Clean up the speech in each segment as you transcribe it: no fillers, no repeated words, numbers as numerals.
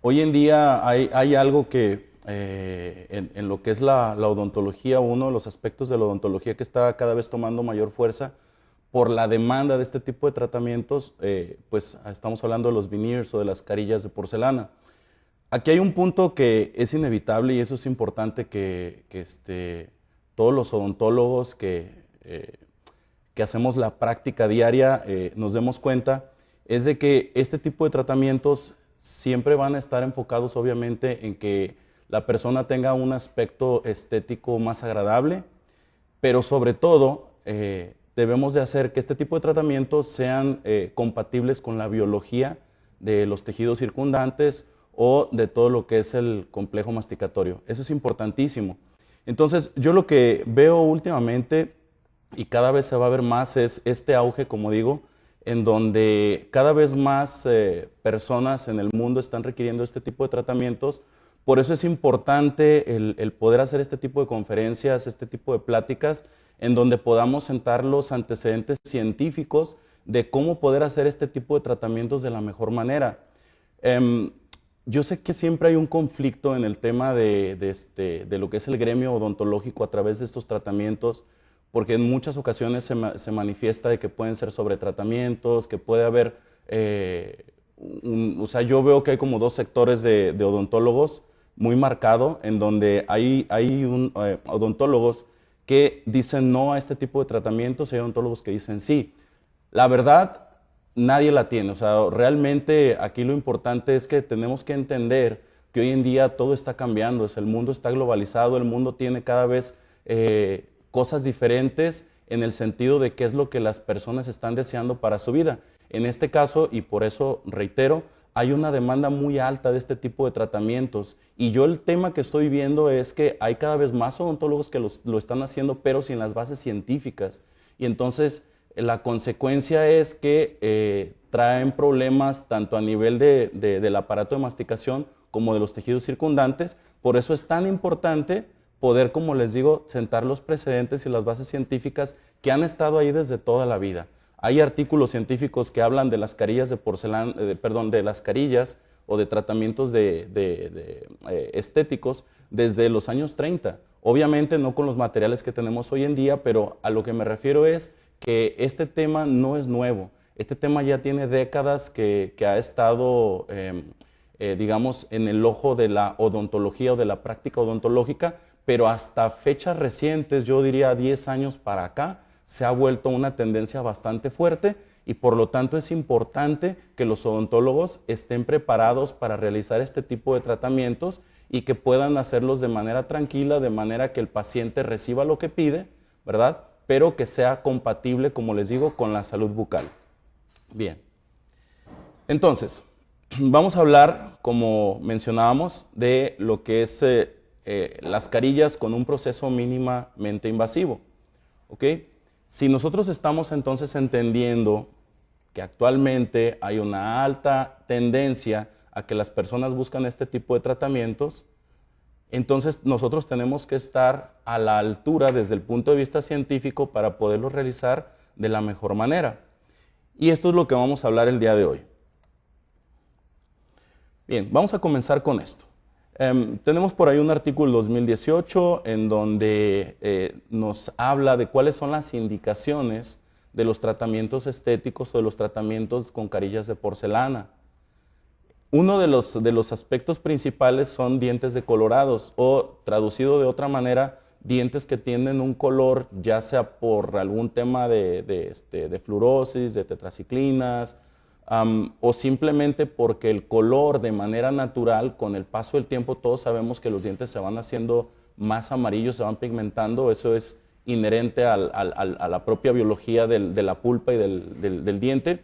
Hoy en día hay algo que en lo que es la odontología, uno de los aspectos de la odontología que está cada vez tomando mayor fuerza por la demanda de este tipo de tratamientos, pues estamos hablando de los veneers o de las carillas de porcelana. Aquí hay un punto que es inevitable y eso es importante que todos los odontólogos que hacemos la práctica diaria nos demos cuenta, es de que este tipo de tratamientos siempre van a estar enfocados obviamente en que la persona tenga un aspecto estético más agradable, pero sobre todo debemos de hacer que este tipo de tratamientos sean compatibles con la biología de los tejidos circundantes o de todo lo que es el complejo masticatorio. Eso es importantísimo. Entonces, yo lo que veo últimamente y cada vez se va a ver más es este auge, como digo, en donde cada vez más personas en el mundo están requiriendo este tipo de tratamientos. Por eso es importante el poder hacer este tipo de conferencias, este tipo de pláticas, en donde podamos sentar los antecedentes científicos de cómo poder hacer este tipo de tratamientos de la mejor manera. Em, yo sé que siempre hay un conflicto en el tema de lo que es el gremio odontológico a través de estos tratamientos, porque en muchas ocasiones se manifiesta de que pueden ser sobretratamientos, que puede haber, o sea, yo veo que hay como dos sectores de odontólogos muy marcado, en donde hay odontólogos que dicen no a este tipo de tratamientos y hay odontólogos que dicen sí. La verdad, nadie la tiene. O sea, realmente aquí lo importante es que tenemos que entender que hoy en día todo está cambiando. El mundo está globalizado, el mundo tiene cada vez cosas diferentes en el sentido de qué es lo que las personas están deseando para su vida. En este caso, y por eso reitero, hay una demanda muy alta de este tipo de tratamientos. Y yo el tema que estoy viendo es que hay cada vez más odontólogos que lo están haciendo, pero sin las bases científicas. Y entonces la consecuencia es que traen problemas tanto a nivel del aparato de masticación como de los tejidos circundantes. Por eso es tan importante poder, como les digo, sentar los precedentes y las bases científicas que han estado ahí desde toda la vida. Hay artículos científicos que hablan de las carillas de porcelana, perdón, de las carillas o de tratamientos estéticos desde los años 30. Obviamente no con los materiales que tenemos hoy en día, pero a lo que me refiero es que este tema no es nuevo. Este tema ya tiene décadas que ha estado, digamos, en el ojo de la odontología o de la práctica odontológica, pero hasta fechas recientes, yo diría 10 años para acá, se ha vuelto una tendencia bastante fuerte y por lo tanto es importante que los odontólogos estén preparados para realizar este tipo de tratamientos y que puedan hacerlos de manera tranquila, de manera que el paciente reciba lo que pide, ¿verdad? Pero que sea compatible, como les digo, con la salud bucal. Bien, entonces, vamos a hablar, como mencionábamos, de lo que es las carillas con un proceso mínimamente invasivo. ¿Ok? Si nosotros estamos entonces entendiendo que actualmente hay una alta tendencia a que las personas buscan este tipo de tratamientos, entonces nosotros tenemos que estar a la altura desde el punto de vista científico para poderlo realizar de la mejor manera. Y esto es lo que vamos a hablar el día de hoy. Bien, vamos a comenzar con esto. Tenemos por ahí un artículo 2018 en donde nos habla de cuáles son las indicaciones de los tratamientos estéticos o de los tratamientos con carillas de porcelana. Uno de los aspectos principales son dientes decolorados o, traducido de otra manera, dientes que tienen un color, ya sea por algún tema de fluorosis, de tetraciclinas, o simplemente porque el color de manera natural, con el paso del tiempo, todos sabemos que los dientes se van haciendo más amarillos, se van pigmentando, eso es inherente a la propia biología de la pulpa y del diente,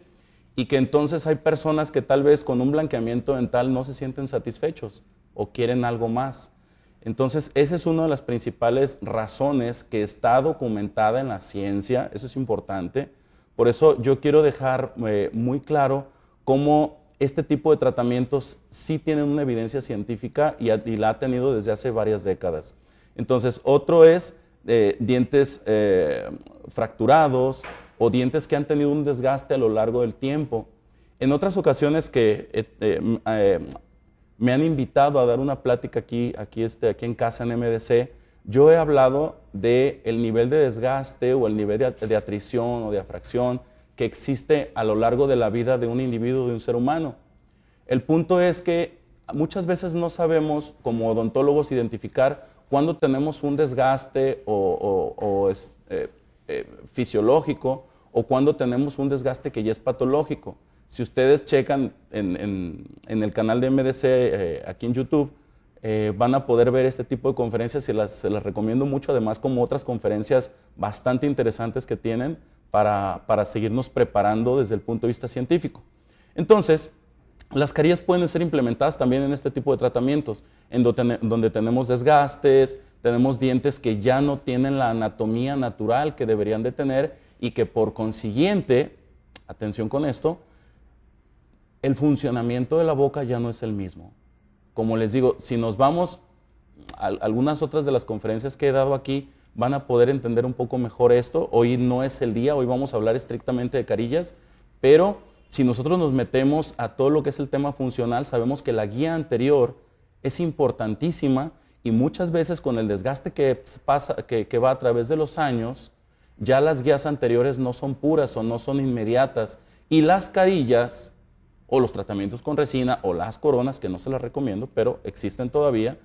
y que entonces hay personas que tal vez con un blanqueamiento dental no se sienten satisfechos o quieren algo más. Entonces, esa es una de las principales razones que está documentada en la ciencia, eso es importante. Por eso yo quiero dejar muy claro cómo este tipo de tratamientos sí tienen una evidencia científica y la ha tenido desde hace varias décadas. Entonces, otro es dientes fracturados o dientes que han tenido un desgaste a lo largo del tiempo. En otras ocasiones que me han invitado a dar una plática aquí en casa en MDC, yo he hablado del nivel de desgaste o el nivel de atrición o de afracción que existe a lo largo de la vida de un individuo, de un ser humano. El punto es que muchas veces no sabemos como odontólogos identificar cuándo tenemos un desgaste fisiológico o cuándo tenemos un desgaste que ya es patológico. Si ustedes checan en el canal de MDC aquí en YouTube, van a poder ver este tipo de conferencias y se las recomiendo mucho, además como otras conferencias bastante interesantes que tienen para seguirnos preparando desde el punto de vista científico. Entonces, las carillas pueden ser implementadas también en este tipo de tratamientos, en donde tenemos desgastes, tenemos dientes que ya no tienen la anatomía natural que deberían de tener y que por consiguiente, atención con esto, el funcionamiento de la boca ya no es el mismo. Como les digo, si nos vamos a algunas otras de las conferencias que he dado aquí, van a poder entender un poco mejor esto. Hoy no es el día, hoy vamos a hablar estrictamente de carillas, pero si nosotros nos metemos a todo lo que es el tema funcional, sabemos que la guía anterior es importantísima y muchas veces con el desgaste que va a través de los años, ya las guías anteriores no son puras o no son inmediatas y las carillas o los tratamientos con resina o las coronas, que no se las recomiendo, pero existen todavía,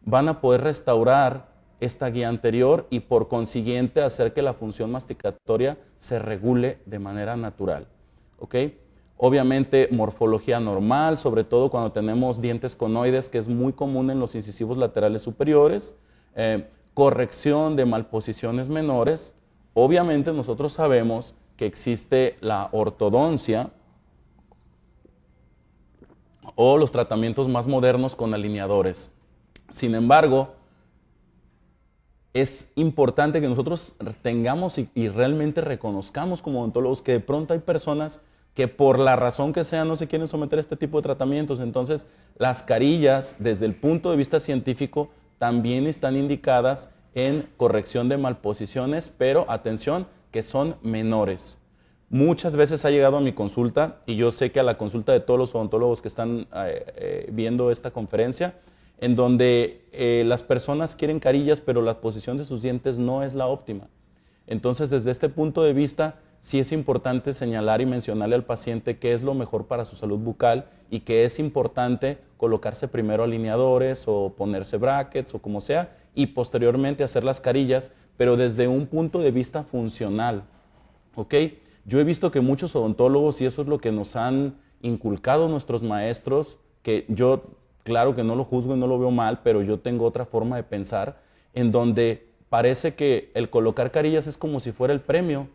van a poder restaurar esta guía anterior y por consiguiente hacer que la función masticatoria se regule de manera natural. ¿Ok? Obviamente morfología normal, sobre todo cuando tenemos dientes conoides, que es muy común en los incisivos laterales superiores, corrección de malposiciones menores. Obviamente nosotros sabemos que existe la ortodoncia o los tratamientos más modernos con alineadores. Sin embargo, es importante que nosotros tengamos y realmente reconozcamos como odontólogos que de pronto hay personas que por la razón que sea no se quieren someter a este tipo de tratamientos. Entonces, las carillas, desde el punto de vista científico, también están indicadas en corrección de malposiciones, pero atención, que son menores. Muchas veces ha llegado a mi consulta, y yo sé que a la consulta de todos los odontólogos que están viendo esta conferencia, en donde las personas quieren carillas, pero la posición de sus dientes no es la óptima. Entonces, desde este punto de vista, sí es importante señalar y mencionarle al paciente qué es lo mejor para su salud bucal y que es importante colocarse primero alineadores o ponerse brackets o como sea, y posteriormente hacer las carillas, pero desde un punto de vista funcional. ¿Ok? Yo he visto que muchos odontólogos, y eso es lo que nos han inculcado nuestros maestros, que yo, claro que no lo juzgo y no lo veo mal, pero yo tengo otra forma de pensar, en donde parece que el colocar carillas es como si fuera el premio.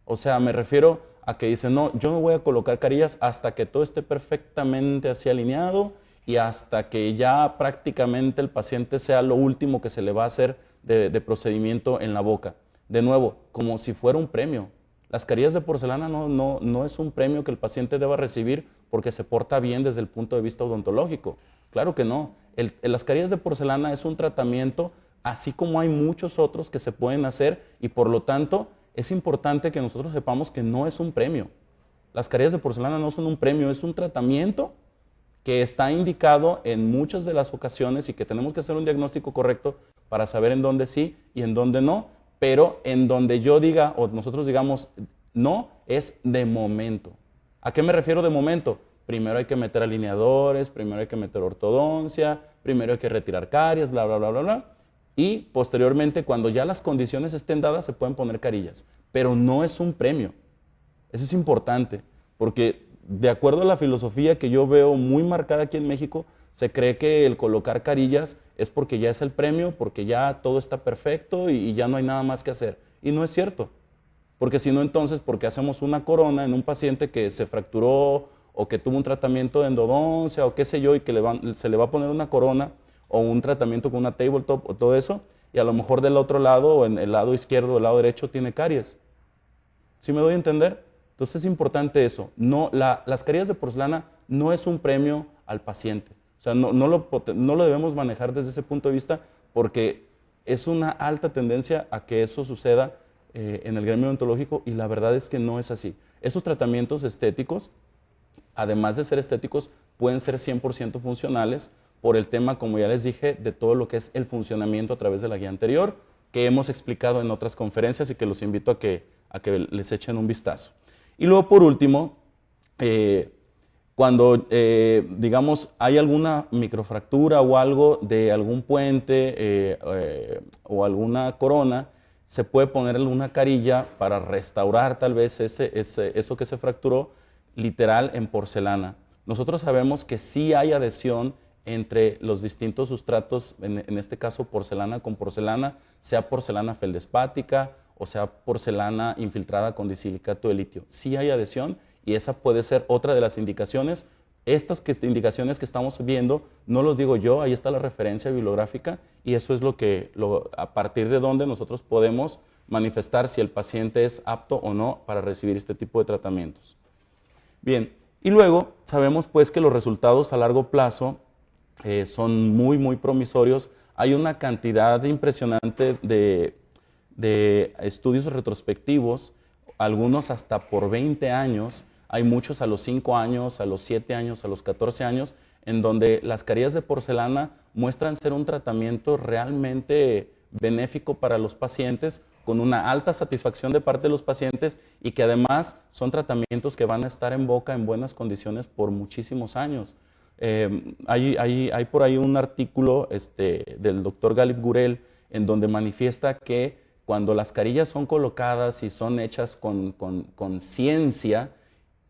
O sea, me refiero a que dicen, no, yo no voy a colocar carillas hasta que todo esté perfectamente así alineado y hasta que ya prácticamente el paciente sea lo último que se le va a hacer de procedimiento en la boca. De nuevo, como si fuera un premio. Las carillas de porcelana no es un premio que el paciente deba recibir porque se porta bien desde el punto de vista odontológico. Claro que no. Las carillas de porcelana es un tratamiento, así como hay muchos otros que se pueden hacer y por lo tanto es importante que nosotros sepamos que no es un premio. Las carillas de porcelana no son un premio, es un tratamiento que está indicado en muchas de las ocasiones y que tenemos que hacer un diagnóstico correcto para saber en dónde sí y en dónde no, pero en donde yo diga o nosotros digamos no, es de momento. ¿A qué me refiero de momento? Primero hay que meter alineadores, primero hay que meter ortodoncia, primero hay que retirar caries, bla, bla, bla, bla, bla. Y posteriormente, cuando ya las condiciones estén dadas, se pueden poner carillas. Pero no es un premio. Eso es importante, porque de acuerdo a la filosofía que yo veo muy marcada aquí en México, se cree que el colocar carillas es porque ya es el premio, porque ya todo está perfecto y ya no hay nada más que hacer. Y no es cierto. Porque si no, entonces, ¿por qué hacemos una corona en un paciente que se fracturó o que tuvo un tratamiento de endodoncia o qué sé yo y que se le va a poner una corona o un tratamiento con una tabletop o todo eso, y a lo mejor del otro lado, o en el lado izquierdo o el lado derecho, tiene caries? ¿Sí me doy a entender? Entonces es importante eso. Las carillas de porcelana no es un premio al paciente. O sea, no lo debemos manejar desde ese punto de vista porque es una alta tendencia a que eso suceda en el gremio odontológico y la verdad es que no es así. Esos tratamientos estéticos, además de ser estéticos, pueden ser 100% funcionales por el tema, como ya les dije, de todo lo que es el funcionamiento a través de la guía anterior, que hemos explicado en otras conferencias y que los invito a que les echen un vistazo. Y luego, por último, cuando, digamos, hay alguna microfractura o algo de algún puente o alguna corona, se puede poner una carilla para restaurar tal vez eso que se fracturó, literal en porcelana. Nosotros sabemos que sí hay adhesión entre los distintos sustratos, en este caso porcelana con porcelana, sea porcelana feldespática o sea porcelana infiltrada con disilicato de litio. Sí hay adhesión y esa puede ser otra de las indicaciones. Estas indicaciones que estamos viendo no los digo yo, ahí está la referencia bibliográfica y eso es a partir de donde nosotros podemos manifestar si el paciente es apto o no para recibir este tipo de tratamientos. Bien, y luego sabemos pues que los resultados a largo plazo son muy, muy promisorios. Hay una cantidad impresionante de estudios retrospectivos, algunos hasta por 20 años, hay muchos a los 5 años, a los 7 años, a los 14 años, en donde las carillas de porcelana muestran ser un tratamiento realmente benéfico para los pacientes, con una alta satisfacción de parte de los pacientes y que además son tratamientos que van a estar en boca en buenas condiciones por muchísimos años. Hay por ahí un artículo del doctor Galip Gurel en donde manifiesta que cuando las carillas son colocadas y son hechas con ciencia,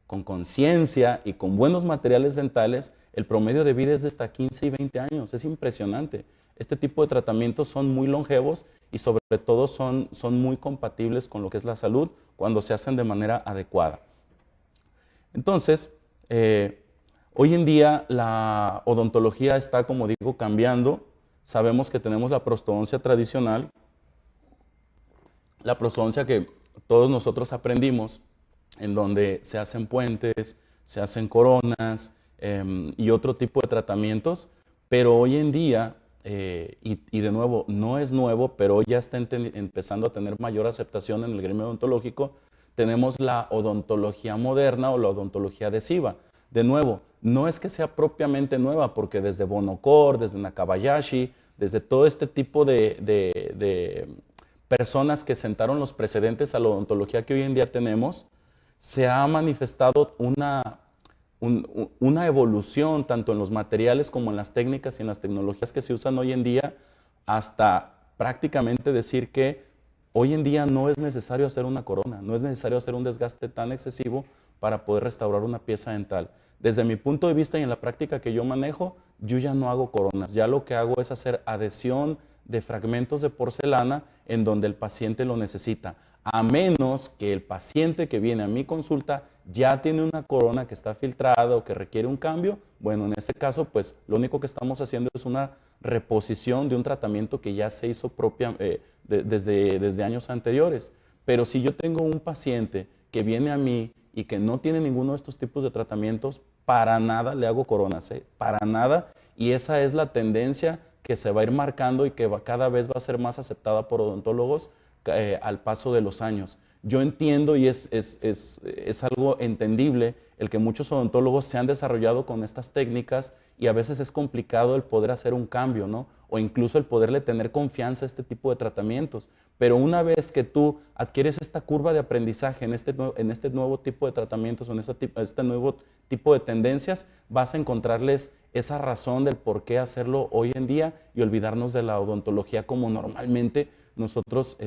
con conciencia y con buenos materiales dentales, el promedio de vida es de hasta 15 y 20 años. Es impresionante. Este tipo de tratamientos son muy longevos y sobre todo son muy compatibles con lo que es la salud cuando se hacen de manera adecuada. Entonces, hoy en día la odontología está, como digo, cambiando. Sabemos que tenemos la prostodoncia tradicional, la prostodoncia que todos nosotros aprendimos, en donde se hacen puentes, se hacen coronas y otro tipo de tratamientos, pero hoy en día, y de nuevo, no es nuevo, pero ya está empezando a tener mayor aceptación en el gremio odontológico, tenemos la odontología moderna o la odontología adhesiva. De nuevo, no es que sea propiamente nueva, porque desde Bonocor, desde Nakabayashi, desde todo este tipo de personas que sentaron los precedentes a la odontología que hoy en día tenemos, se ha manifestado una evolución tanto en los materiales como en las técnicas y en las tecnologías que se usan hoy en día, hasta prácticamente decir que hoy en día no es necesario hacer una corona, no es necesario hacer un desgaste tan excesivo para poder restaurar una pieza dental. Desde mi punto de vista y en la práctica que yo manejo, yo ya no hago coronas, ya lo que hago es hacer adhesión de fragmentos de porcelana en donde el paciente lo necesita, a menos que el paciente que viene a mi consulta ya tiene una corona que está filtrada o que requiere un cambio. Bueno, en este caso, pues lo único que estamos haciendo es una reposición de un tratamiento que ya se hizo desde años anteriores. Pero si yo tengo un paciente que viene a mí y que no tiene ninguno de estos tipos de tratamientos, para nada le hago coronas, para nada. Y esa es la tendencia que se va a ir marcando y que cada vez va a ser más aceptada por odontólogos al paso de los años. Yo entiendo y es algo entendible el que muchos odontólogos se han desarrollado con estas técnicas y a veces es complicado el poder hacer un cambio, ¿no? O incluso el poderle tener confianza a este tipo de tratamientos. Pero una vez que tú adquieres esta curva de aprendizaje en este nuevo tipo de tratamientos o en este nuevo tipo de tendencias, vas a encontrarles esa razón del por qué hacerlo hoy en día y olvidarnos de la odontología como normalmente nosotros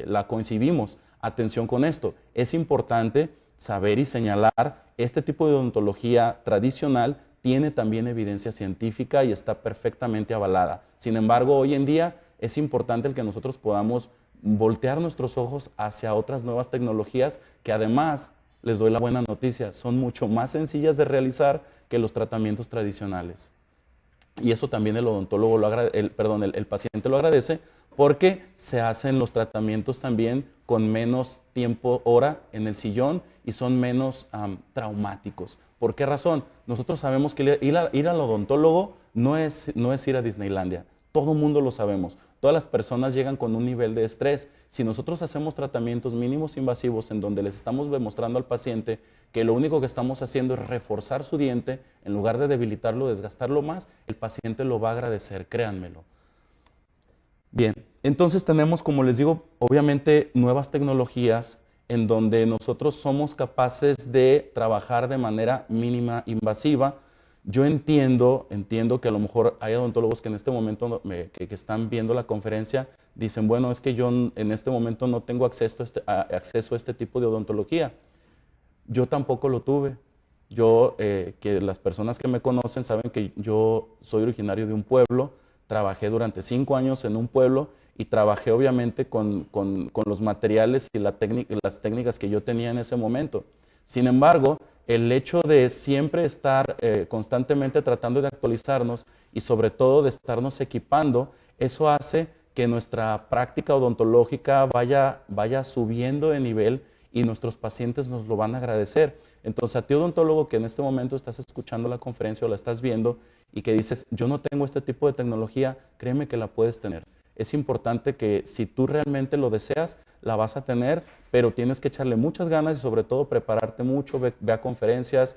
la concibimos. Atención con esto, es importante saber y señalar, este tipo de odontología tradicional tiene también evidencia científica y está perfectamente avalada. Sin embargo, hoy en día es importante el que nosotros podamos voltear nuestros ojos hacia otras nuevas tecnologías que además, les doy la buena noticia, son mucho más sencillas de realizar que los tratamientos tradicionales. Y eso también el paciente lo agradece, porque se hacen los tratamientos también con menos tiempo hora en el sillón y son menos traumáticos. ¿Por qué razón? Nosotros sabemos que ir al odontólogo no es ir a Disneylandia. Todo mundo lo sabemos. Todas las personas llegan con un nivel de estrés. Si nosotros hacemos tratamientos mínimos invasivos en donde les estamos demostrando al paciente que lo único que estamos haciendo es reforzar su diente, en lugar de debilitarlo, desgastarlo más, el paciente lo va a agradecer, créanmelo. Bien, entonces tenemos, como les digo, obviamente nuevas tecnologías en donde nosotros somos capaces de trabajar de manera mínima invasiva. Yo entiendo que a lo mejor hay odontólogos que en este momento que están viendo la conferencia dicen, bueno, es que yo en este momento no tengo acceso a este tipo de odontología. Yo tampoco lo tuve. Yo, que las personas que me conocen saben que yo soy originario de un pueblo, trabajé durante 5 años en un pueblo y trabajé obviamente con los materiales y las técnicas que yo tenía en ese momento. Sin embargo, el hecho de siempre estar constantemente tratando de actualizarnos y sobre todo de estarnos equipando, eso hace que nuestra práctica odontológica vaya subiendo de nivel y nuestros pacientes nos lo van a agradecer. Entonces, a ti odontólogo que en este momento estás escuchando la conferencia o la estás viendo y que dices, yo no tengo este tipo de tecnología, créeme que la puedes tener. Es importante que si tú realmente lo deseas, la vas a tener, pero tienes que echarle muchas ganas y sobre todo prepararte mucho, ve a conferencias,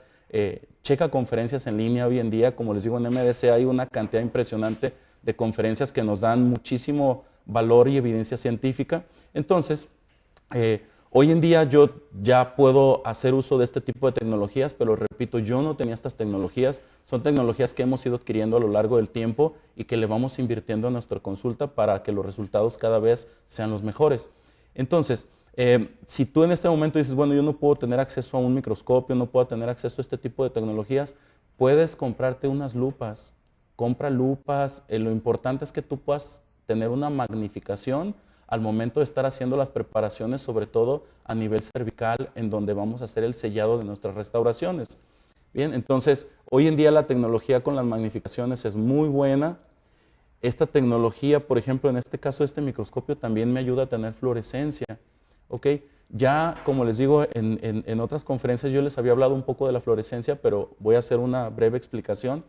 checa conferencias en línea hoy en día. Como les digo, en MDC hay una cantidad impresionante de conferencias que nos dan muchísimo valor y evidencia científica. Entonces, hoy en día yo ya puedo hacer uso de este tipo de tecnologías, pero repito, yo no tenía estas tecnologías. Son tecnologías que hemos ido adquiriendo a lo largo del tiempo y que le vamos invirtiendo en nuestra consulta para que los resultados cada vez sean los mejores. Entonces, si tú en este momento dices, bueno, yo no puedo tener acceso a un microscopio, no puedo tener acceso a este tipo de tecnologías, puedes comprarte unas lupas. Compra lupas. Lo importante es que tú puedas tener una magnificación al momento de estar haciendo las preparaciones, sobre todo a nivel cervical, en donde vamos a hacer el sellado de nuestras restauraciones. Bien, entonces, hoy en día la tecnología con las magnificaciones es muy buena. Esta tecnología, por ejemplo, en este caso, este microscopio también me ayuda a tener fluorescencia. ¿Ok? Ya, como les digo, en otras conferencias yo les había hablado un poco de la fluorescencia, pero voy a hacer una breve explicación.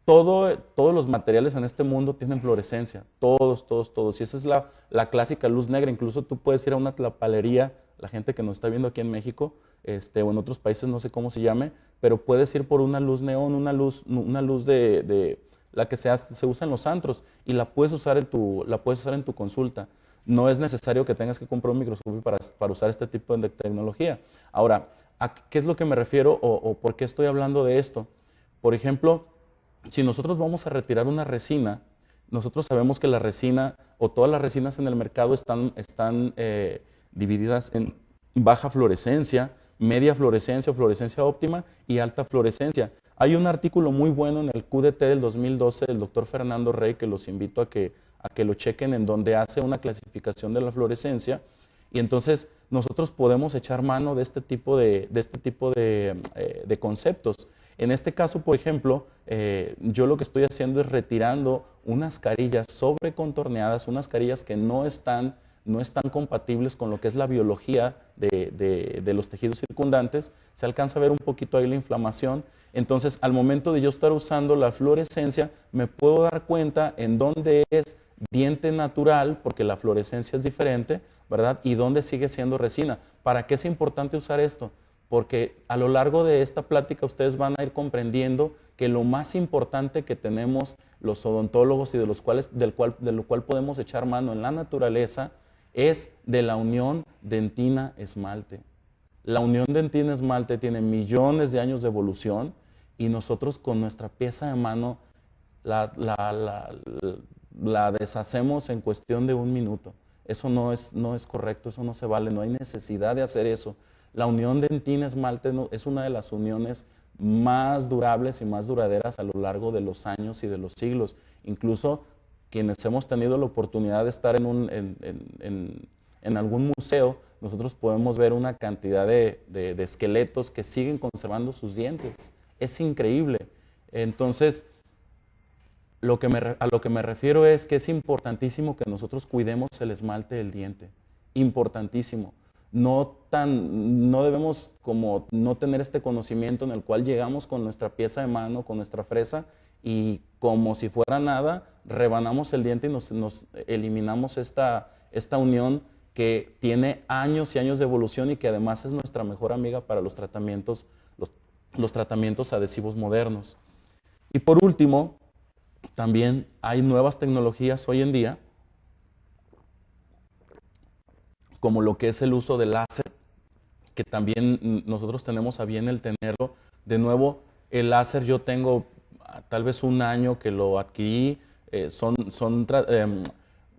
Todos los materiales en este mundo tienen fluorescencia, todos, todos, todos. Y esa es la clásica luz negra. Incluso tú puedes ir a una tlapalería, la gente que nos está viendo aquí en México, o en otros países, no sé cómo se llame, pero puedes ir por una luz neón, una luz de la que se usa en los antros y la puedes usar en tu consulta. No es necesario que tengas que comprar un microscopio para usar este tipo de tecnología. Ahora, ¿a qué es lo que me refiero o por qué estoy hablando de esto? Por ejemplo, si nosotros vamos a retirar una resina, nosotros sabemos que la resina o todas las resinas en el mercado están divididas en baja fluorescencia, media fluorescencia o fluorescencia óptima y alta fluorescencia. Hay un artículo muy bueno en el QDT del 2012 del doctor Fernando Rey, que los invito a que lo chequen, en donde hace una clasificación de la fluorescencia. Y entonces nosotros podemos echar mano de este tipo de conceptos. En este caso, por ejemplo, yo lo que estoy haciendo es retirando unas carillas sobrecontorneadas, unas carillas que no están compatibles con lo que es la biología de los tejidos circundantes. Se alcanza a ver un poquito ahí la inflamación. Entonces, al momento de yo estar usando la fluorescencia, me puedo dar cuenta en dónde es diente natural, porque la fluorescencia es diferente, ¿verdad? Y dónde sigue siendo resina. ¿Para qué es importante usar esto? Porque a lo largo de esta plática ustedes van a ir comprendiendo que lo más importante que tenemos los odontólogos y de lo cual podemos echar mano en la naturaleza es de la unión dentina-esmalte. La unión dentina-esmalte tiene millones de años de evolución y nosotros con nuestra pieza de mano la deshacemos en cuestión de 1 minuto. Eso no es correcto, eso no se vale, no hay necesidad de hacer eso. La unión dentina-esmalte es una de las uniones más durables y más duraderas a lo largo de los años y de los siglos. Incluso quienes hemos tenido la oportunidad de estar en algún museo, nosotros podemos ver una cantidad de esqueletos que siguen conservando sus dientes. Es increíble. Entonces, a lo que me refiero es que es importantísimo que nosotros cuidemos el esmalte del diente. Importantísimo. No debemos como no tener este conocimiento en el cual llegamos con nuestra pieza de mano, con nuestra fresa y como si fuera nada, rebanamos el diente y nos eliminamos esta unión que tiene años y años de evolución y que además es nuestra mejor amiga para los tratamientos adhesivos modernos. Y por último, también hay nuevas tecnologías hoy en día, como lo que es el uso del láser, que también nosotros tenemos a bien el tenerlo. De nuevo, el láser yo tengo tal vez un año que lo adquirí,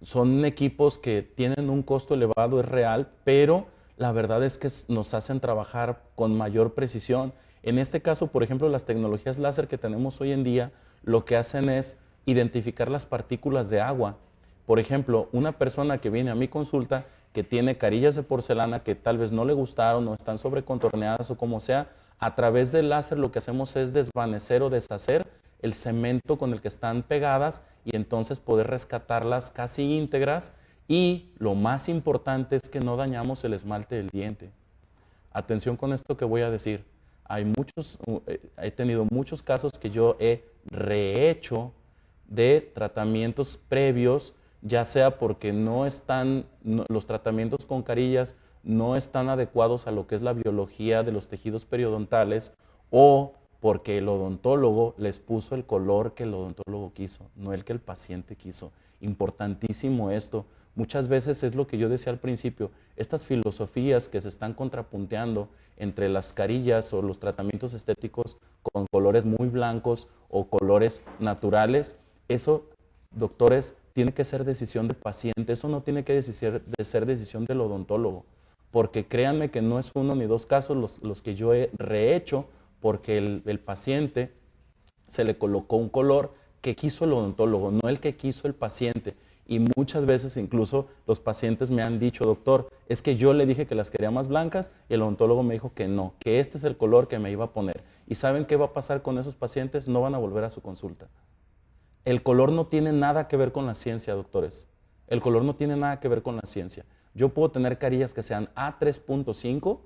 son equipos que tienen un costo elevado, es real, pero la verdad es que nos hacen trabajar con mayor precisión. En este caso, por ejemplo, las tecnologías láser que tenemos hoy en día, lo que hacen es identificar las partículas de agua. Por ejemplo, una persona que viene a mi consulta que tiene carillas de porcelana que tal vez no le gustaron o están sobrecontorneadas o como sea, a través del láser lo que hacemos es desvanecer o deshacer el cemento con el que están pegadas y entonces poder rescatarlas casi íntegras, y lo más importante es que no dañamos el esmalte del diente. Atención con esto que voy a decir. He tenido muchos casos que yo he rehecho de tratamientos previos, ya sea porque los tratamientos con carillas no están adecuados a lo que es la biología de los tejidos periodontales, o porque el odontólogo les puso el color que el odontólogo quiso, no el que el paciente quiso. Importantísimo esto. Muchas veces es lo que yo decía al principio, estas filosofías que se están contrapunteando entre las carillas o los tratamientos estéticos con colores muy blancos o colores naturales, eso, doctores, tiene que ser decisión del paciente, eso no tiene que ser decisión del odontólogo, porque créanme que no es uno ni dos casos los que yo he rehecho porque el paciente se le colocó un color que quiso el odontólogo, no el que quiso el paciente. Y muchas veces incluso los pacientes me han dicho, doctor, es que yo le dije que las quería más blancas y el odontólogo me dijo que no, que este es el color que me iba a poner. ¿Y saben qué va a pasar con esos pacientes? No van a volver a su consulta. El color no tiene nada que ver con la ciencia, doctores. El color no tiene nada que ver con la ciencia. Yo puedo tener carillas que sean A3.5,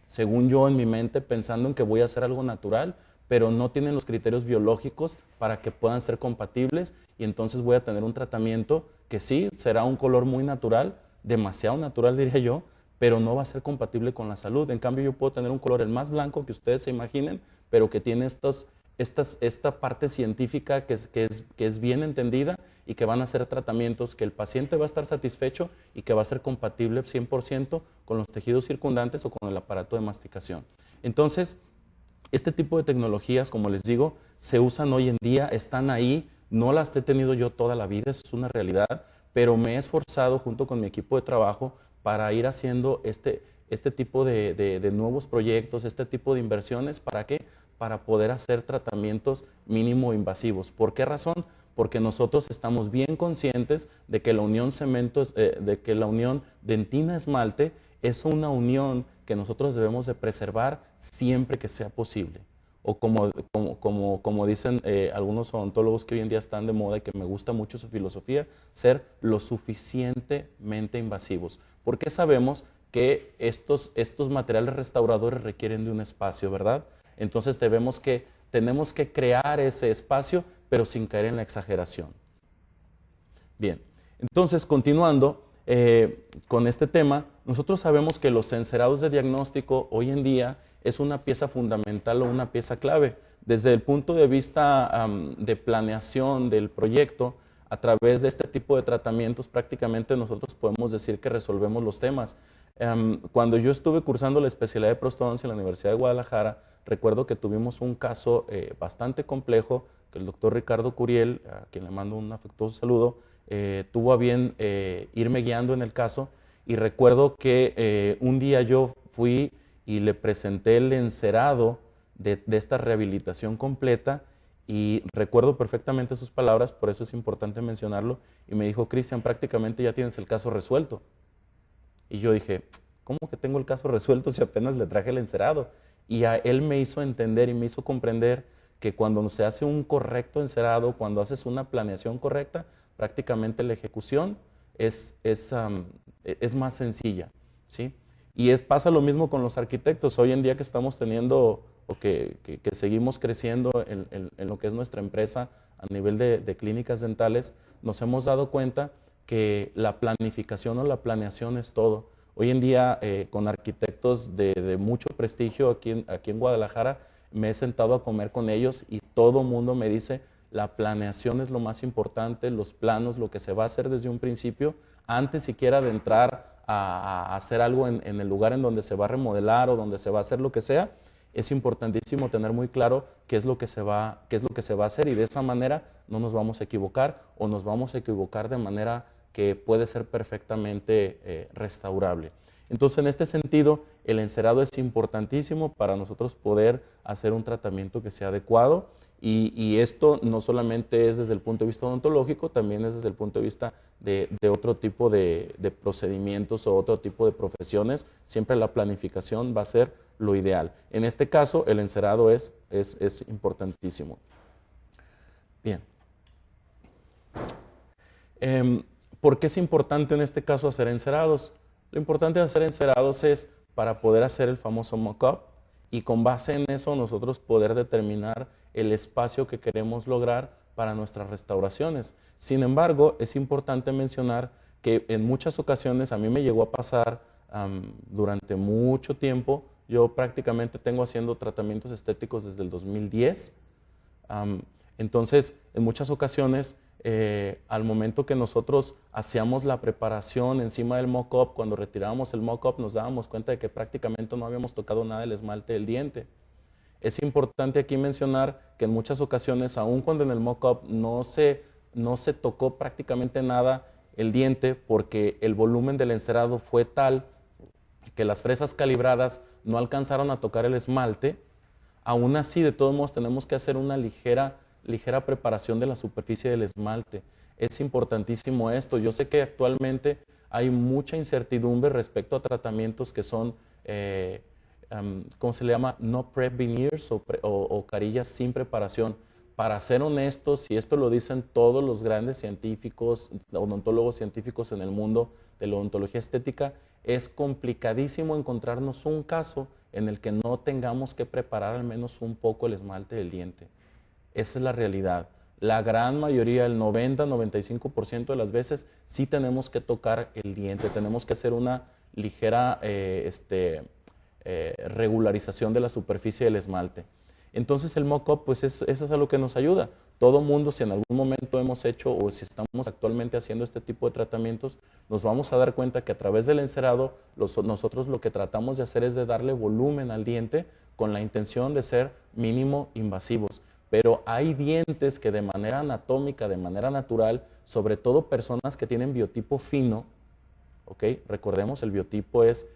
según yo en mi mente, pensando en que voy a hacer algo natural, pero no tienen los criterios biológicos para que puedan ser compatibles, y entonces voy a tener un tratamiento que sí, será un color muy natural, demasiado natural diría yo, pero no va a ser compatible con la salud. En cambio, yo puedo tener un color el más blanco que ustedes se imaginen, pero que tiene esta parte científica que es bien entendida, y que van a ser tratamientos que el paciente va a estar satisfecho y que va a ser compatible 100% con los tejidos circundantes o con el aparato de masticación. Entonces, este tipo de tecnologías, como les digo, se usan hoy en día, están ahí, no las he tenido yo toda la vida, eso es una realidad, pero me he esforzado junto con mi equipo de trabajo para ir haciendo este tipo de nuevos proyectos, este tipo de inversiones. ¿Para qué? Para poder hacer tratamientos mínimo invasivos. ¿Por qué razón? Porque nosotros estamos bien conscientes de que la unión dentina-esmalte es una unión que nosotros debemos de preservar siempre que sea posible. O como dicen algunos odontólogos que hoy en día están de moda y que me gusta mucho su filosofía, ser lo suficientemente invasivos. Porque sabemos que estos materiales restauradores requieren de un espacio, ¿verdad? Entonces tenemos que crear ese espacio, pero sin caer en la exageración. Bien, entonces continuando con este tema, nosotros sabemos que los encerados de diagnóstico hoy en día es una pieza fundamental o una pieza clave. Desde el punto de vista de planeación del proyecto, a través de este tipo de tratamientos prácticamente nosotros podemos decir que resolvemos los temas. Cuando yo estuve cursando la especialidad de prostodoncia en la Universidad de Guadalajara, recuerdo que tuvimos un caso bastante complejo, que el doctor Ricardo Curiel, a quien le mando un afectuoso saludo, tuvo a bien irme guiando en el caso, y recuerdo que un día yo fui y le presenté el encerado de esta rehabilitación completa, y recuerdo perfectamente sus palabras, por eso es importante mencionarlo, y me dijo, Cristian, prácticamente ya tienes el caso resuelto. Y yo dije, ¿cómo que tengo el caso resuelto si apenas le traje el encerado? Y a él me hizo entender y me hizo comprender que cuando se hace un correcto encerado, cuando haces una planeación correcta, prácticamente la ejecución es más sencilla, ¿sí? Y pasa lo mismo con los arquitectos. Hoy en día que estamos teniendo, o que seguimos creciendo en lo que es nuestra empresa a nivel de clínicas dentales, nos hemos dado cuenta que la planificación o la planeación es todo. Hoy en día, con arquitectos de mucho prestigio aquí en Guadalajara, me he sentado a comer con ellos y todo mundo me dice, la planeación es lo más importante, los planos, lo que se va a hacer desde un principio, antes siquiera de entrar a hacer algo en el lugar en donde se va a remodelar o donde se va a hacer lo que sea, es importantísimo tener muy claro qué es lo que se va a hacer y de esa manera no nos vamos a equivocar o nos vamos a equivocar de manera que puede ser perfectamente restaurable. Entonces, en este sentido, el encerado es importantísimo para nosotros poder hacer un tratamiento que sea adecuado y esto no solamente es desde el punto de vista odontológico, también es desde el punto de vista de otro tipo de procedimientos o otro tipo de profesiones. Siempre la planificación va a ser lo ideal. En este caso, el encerado es importantísimo. Bien. ¿Por qué es importante en este caso hacer encerados? Lo importante de hacer encerados es para poder hacer el famoso mock-up y con base en eso nosotros poder determinar el espacio que queremos lograr para nuestras restauraciones. Sin embargo, es importante mencionar que en muchas ocasiones a mí me llegó a pasar durante mucho tiempo, yo prácticamente tengo haciendo tratamientos estéticos desde el 2010, entonces en muchas ocasiones al momento que nosotros hacíamos la preparación encima del mock-up, cuando retirábamos el mock-up nos dábamos cuenta de que prácticamente no habíamos tocado nada del esmalte del diente. Es importante aquí mencionar que en muchas ocasiones, aun cuando en el mock-up no se tocó prácticamente nada el diente porque el volumen del encerado fue tal que las fresas calibradas no alcanzaron a tocar el esmalte, aún así de todos modos tenemos que hacer una ligera preparación de la superficie del esmalte. Es importantísimo esto. Yo sé que actualmente hay mucha incertidumbre respecto a tratamientos que son, ¿cómo se le llama? No prep veneers o carillas sin preparación. Para ser honestos, y esto lo dicen todos los grandes científicos, odontólogos científicos en el mundo de la odontología estética, es complicadísimo encontrarnos un caso en el que no tengamos que preparar al menos un poco el esmalte del diente. Esa es la realidad. La gran mayoría, el 90-95% de las veces, sí tenemos que tocar el diente, tenemos que hacer una ligera regularización de la superficie del esmalte. Entonces el mock-up, pues eso es a lo que nos ayuda. Todo mundo, si en algún momento hemos hecho o si estamos actualmente haciendo este tipo de tratamientos, nos vamos a dar cuenta que a través del encerado, nosotros lo que tratamos de hacer es de darle volumen al diente con la intención de ser mínimo invasivos. Pero hay dientes que de manera anatómica, de manera natural, sobre todo personas que tienen biotipo fino, ¿ok? Recordemos, el biotipo es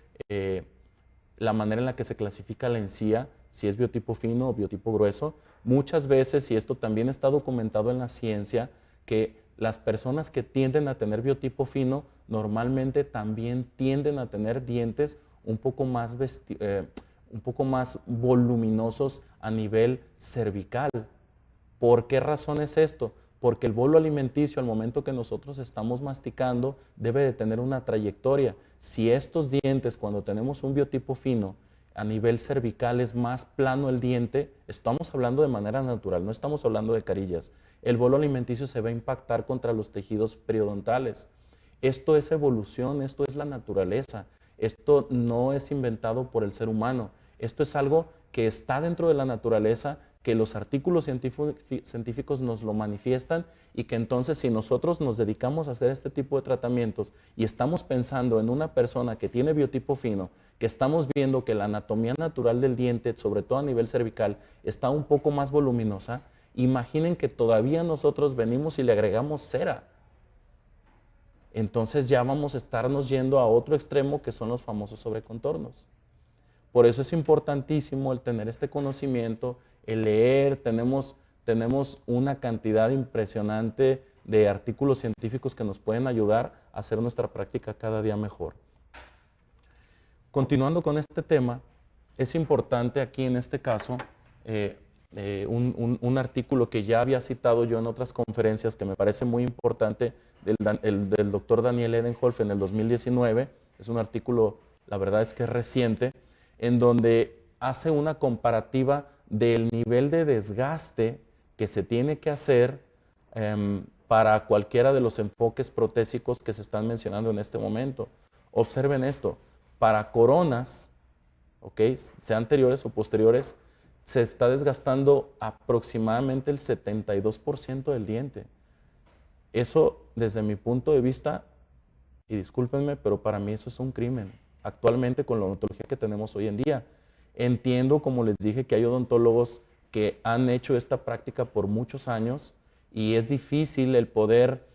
la manera en la que se clasifica la encía, si es biotipo fino o biotipo grueso. Muchas veces, y esto también está documentado en la ciencia, que las personas que tienden a tener biotipo fino normalmente también tienden a tener dientes un poco más voluminosos a nivel cervical. ¿Por qué razón es esto? Porque el bolo alimenticio al momento que nosotros estamos masticando debe de tener una trayectoria. Si estos dientes, cuando tenemos un biotipo fino, a nivel cervical es más plano el diente, estamos hablando de manera natural, no estamos hablando de carillas. El bolo alimenticio se va a impactar contra los tejidos periodontales. Esto es evolución, esto es la naturaleza. Esto no es inventado por el ser humano. Esto es algo que está dentro de la naturaleza, que los artículos científicos nos lo manifiestan y que entonces si nosotros nos dedicamos a hacer este tipo de tratamientos y estamos pensando en una persona que tiene biotipo fino, que estamos viendo que la anatomía natural del diente, sobre todo a nivel cervical, está un poco más voluminosa, imaginen que todavía nosotros venimos y le agregamos cera. Entonces ya vamos a estarnos yendo a otro extremo que son los famosos sobrecontornos. Por eso es importantísimo el tener este conocimiento, el leer, tenemos una cantidad impresionante de artículos científicos que nos pueden ayudar a hacer nuestra práctica cada día mejor. Continuando con este tema, es importante aquí en este caso un artículo que ya había citado yo en otras conferencias que me parece muy importante del doctor Daniel Edenhoff en el 2019, es un artículo, la verdad es que es reciente, en donde hace una comparativa del nivel de desgaste que se tiene que hacer para cualquiera de los enfoques protésicos que se están mencionando en este momento. Observen esto, para coronas, ¿okay?, sea anteriores o posteriores, se está desgastando aproximadamente el 72% del diente. Eso, desde mi punto de vista, y discúlpenme, pero para mí eso es un crimen, actualmente con la odontología que tenemos hoy en día. Entiendo, como les dije, que hay odontólogos que han hecho esta práctica por muchos años y es difícil el poder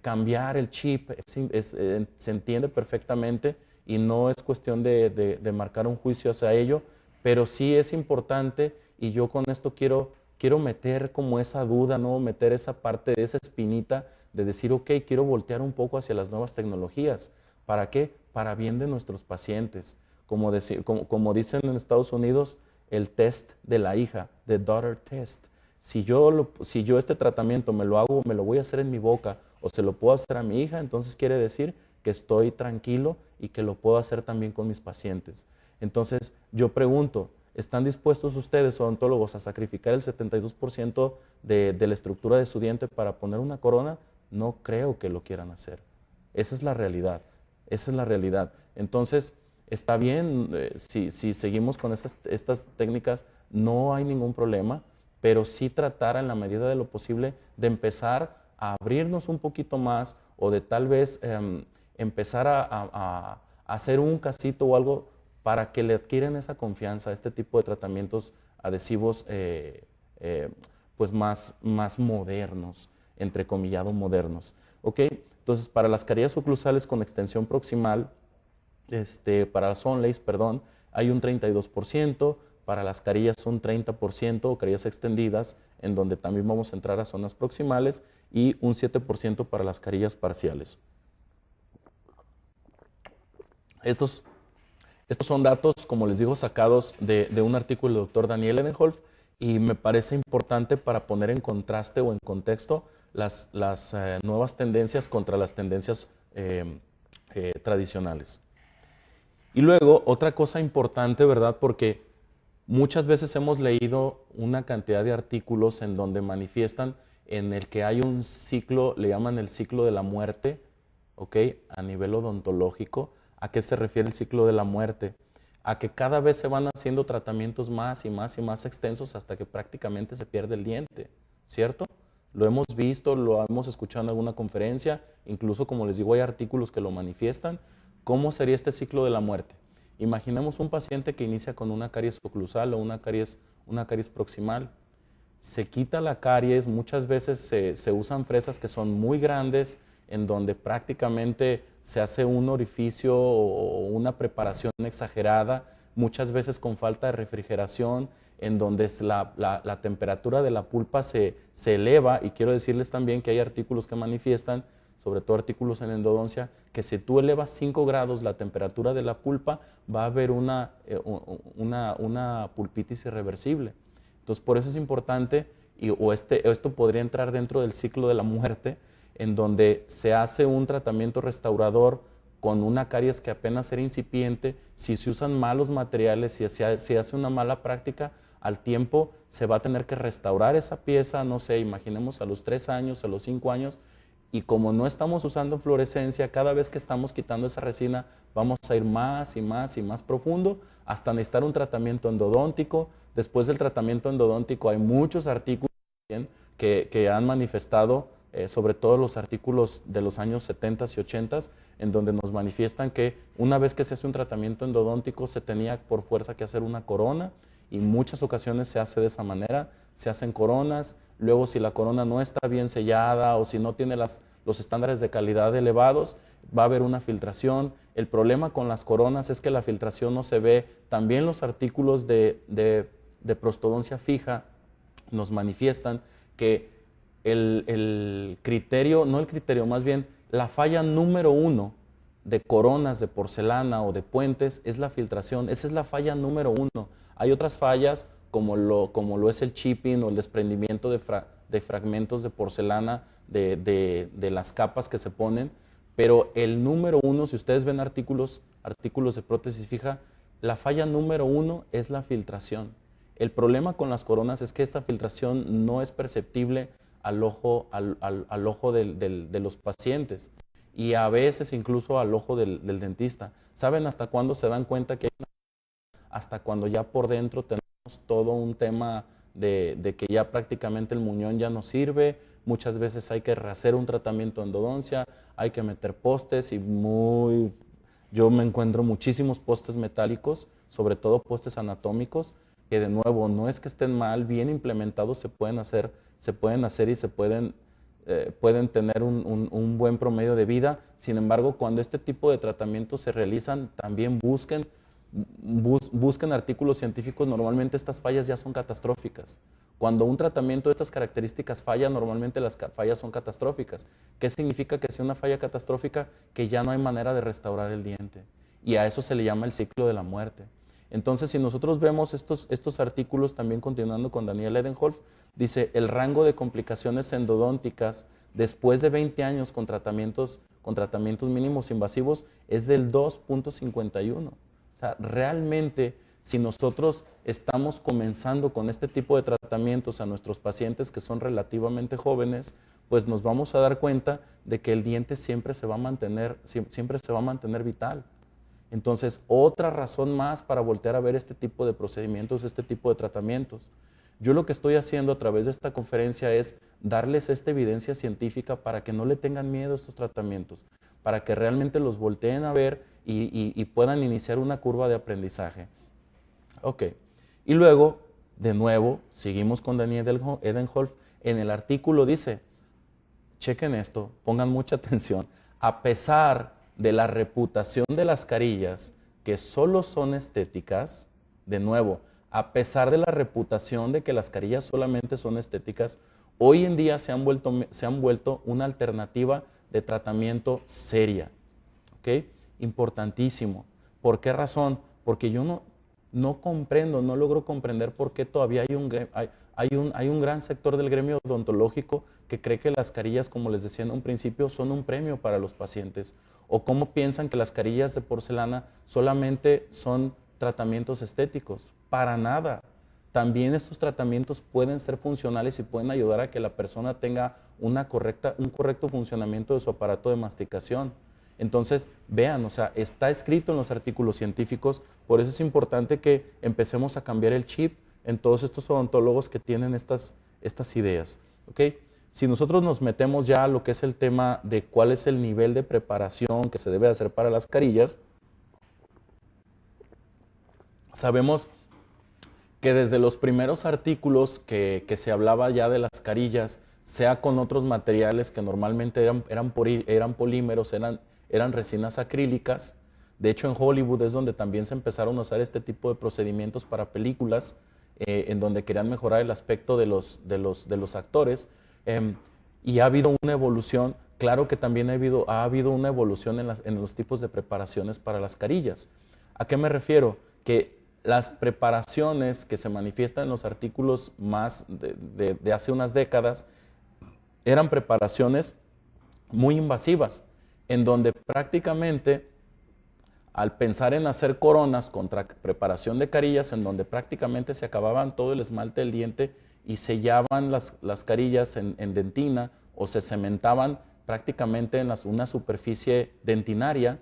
cambiar el chip, se entiende perfectamente y no es cuestión de marcar un juicio hacia ello, pero sí es importante y yo con esto quiero meter como esa duda, ¿no? Meter esa parte de esa espinita de decir, ok, quiero voltear un poco hacia las nuevas tecnologías. ¿Para qué? Para bien de nuestros pacientes. Como dicen en Estados Unidos, el test de la hija, the daughter test. Si yo este tratamiento me lo hago, me lo voy a hacer en mi boca o se lo puedo hacer a mi hija, entonces quiere decir que estoy tranquilo y que lo puedo hacer también con mis pacientes. Entonces, yo pregunto, ¿están dispuestos ustedes, odontólogos, a sacrificar el 72% de la estructura de su diente para poner una corona? No creo que lo quieran hacer. Esa es la realidad. Esa es la realidad. Entonces, está bien, si seguimos con estas técnicas, no hay ningún problema, pero sí tratar en la medida de lo posible de empezar a abrirnos un poquito más o de tal vez empezar a hacer un casito o algo para que le adquieran esa confianza a este tipo de tratamientos adhesivos pues más modernos, entrecomillado modernos. ¿Ok? Entonces, para las carillas oclusales con extensión proximal, para las onlays, perdón, hay un 32%, para las carillas un 30% o carillas extendidas, en donde también vamos a entrar a zonas proximales, y un 7% para las carillas parciales. Estos son datos, como les digo, sacados de un artículo del doctor Daniel Edenholf, y me parece importante para poner en contraste o en contexto las nuevas tendencias contra las tendencias tradicionales. Y luego, otra cosa importante, ¿verdad? Porque muchas veces hemos leído una cantidad de artículos en donde manifiestan en el que hay un ciclo, le llaman el ciclo de la muerte, ¿ok? A nivel odontológico. ¿A qué se refiere el ciclo de la muerte? A que cada vez se van haciendo tratamientos más y más y más extensos hasta que prácticamente se pierde el diente, ¿cierto? Lo hemos visto, lo hemos escuchado en alguna conferencia, incluso como les digo hay artículos que lo manifiestan. ¿Cómo sería este ciclo de la muerte? Imaginemos un paciente que inicia con una caries oclusal o una caries proximal. Se quita la caries, muchas veces se usan fresas que son muy grandes, en donde prácticamente se hace un orificio o una preparación exagerada, muchas veces con falta de refrigeración, en donde la temperatura de la pulpa se eleva, y quiero decirles también que hay artículos que manifiestan, sobre todo artículos en endodoncia, que si tú elevas 5 grados la temperatura de la pulpa, va a haber una pulpitis irreversible. Entonces, por eso es importante, esto podría entrar dentro del ciclo de la muerte, en donde se hace un tratamiento restaurador con una caries que apenas era incipiente. Si se usan malos materiales, si se hace una mala práctica, al tiempo se va a tener que restaurar esa pieza, no sé, imaginemos a los 3 años, a los 5 años, y como no estamos usando fluorescencia, cada vez que estamos quitando esa resina, vamos a ir más y más y más profundo hasta necesitar un tratamiento endodóntico. Después del tratamiento endodóntico hay muchos artículos que han manifestado, sobre todo los artículos de los años 70 y 80, en donde nos manifiestan que una vez que se hace un tratamiento endodóntico se tenía por fuerza que hacer una corona, y muchas ocasiones se hace de esa manera, se hacen coronas. Luego, si la corona no está bien sellada o si no tiene los estándares de calidad elevados, va a haber una filtración. El problema con las coronas es que la filtración no se ve. También los artículos de prostodoncia fija nos manifiestan que el criterio, no el criterio, más bien la falla número 1 de coronas de porcelana o de puentes es la filtración. Esa es la falla número 1. Hay otras fallas como lo es el chipping o el desprendimiento de fragmentos de porcelana de las capas que se ponen, pero el número 1, si ustedes ven artículos de prótesis fija, la falla número 1 es la filtración. El problema con las coronas es que esta filtración no es perceptible al ojo, al ojo de los pacientes y a veces incluso al ojo del dentista. ¿Saben hasta cuándo se dan cuenta que hay una? Hasta cuando ya por dentro tenemos todo un tema de que ya prácticamente el muñón ya no sirve, muchas veces hay que hacer un tratamiento de endodoncia, hay que meter postes yo me encuentro muchísimos postes metálicos, sobre todo postes anatómicos, que de nuevo no es que estén mal, bien implementados se pueden hacer y pueden tener un buen promedio de vida. Sin embargo, cuando este tipo de tratamientos se realizan, también busquen artículos científicos. Normalmente estas fallas ya son catastróficas. Cuando un tratamiento de estas características falla, normalmente las fallas son catastróficas. ¿Qué significa que sea una falla catastrófica? Que ya no hay manera de restaurar el diente. Y a eso se le llama el ciclo de la muerte. Entonces, si nosotros vemos estos artículos, también continuando con Daniel Edenhoff, dice, el rango de complicaciones endodónticas después de 20 años con tratamientos mínimos invasivos es del 2.51. O sea, realmente, si nosotros estamos comenzando con este tipo de tratamientos a nuestros pacientes que son relativamente jóvenes, pues nos vamos a dar cuenta de que el diente siempre se va a mantener vital. Entonces, otra razón más para voltear a ver este tipo de procedimientos, este tipo de tratamientos. Yo lo que estoy haciendo a través de esta conferencia es darles esta evidencia científica para que no le tengan miedo a estos tratamientos, para que realmente los volteen a ver y puedan iniciar una curva de aprendizaje. Ok. Y luego, de nuevo, seguimos con Daniel Edenhoff. En el artículo dice, chequen esto, pongan mucha atención, a pesar de la reputación de las carillas, que solo son estéticas, de nuevo, a pesar de la reputación de que las carillas solamente son estéticas, hoy en día se han vuelto una alternativa de tratamiento seria. ¿Ok? Importantísimo. ¿Por qué razón? Porque yo no comprendo, no logro comprender por qué todavía hay un gran sector del gremio odontológico que cree que las carillas, como les decía en un principio, son un premio para los pacientes. O cómo piensan que las carillas de porcelana solamente son tratamientos estéticos. Para nada. También estos tratamientos pueden ser funcionales y pueden ayudar a que la persona tenga un correcto funcionamiento de su aparato de masticación. Entonces, vean, o sea, está escrito en los artículos científicos, por eso es importante que empecemos a cambiar el chip en todos estos odontólogos que tienen estas ideas. ¿Okay? Si nosotros nos metemos ya a lo que es el tema de cuál es el nivel de preparación que se debe hacer para las carillas, sabemos que desde los primeros artículos que se hablaba ya de las carillas, sea con otros materiales que normalmente eran polímeros, eran resinas acrílicas. De hecho, en Hollywood es donde también se empezaron a usar este tipo de procedimientos para películas, en donde querían mejorar el aspecto de los actores. Y ha habido una evolución. Claro que también ha habido una evolución en los tipos de preparaciones para las carillas. ¿A qué me refiero? Que las preparaciones que se manifiestan en los artículos más de hace unas décadas eran preparaciones muy invasivas, en donde prácticamente al pensar en hacer coronas contra preparación de carillas, en donde prácticamente se acababan todo el esmalte del diente y sellaban las carillas en dentina o se cementaban prácticamente en una superficie dentinaria.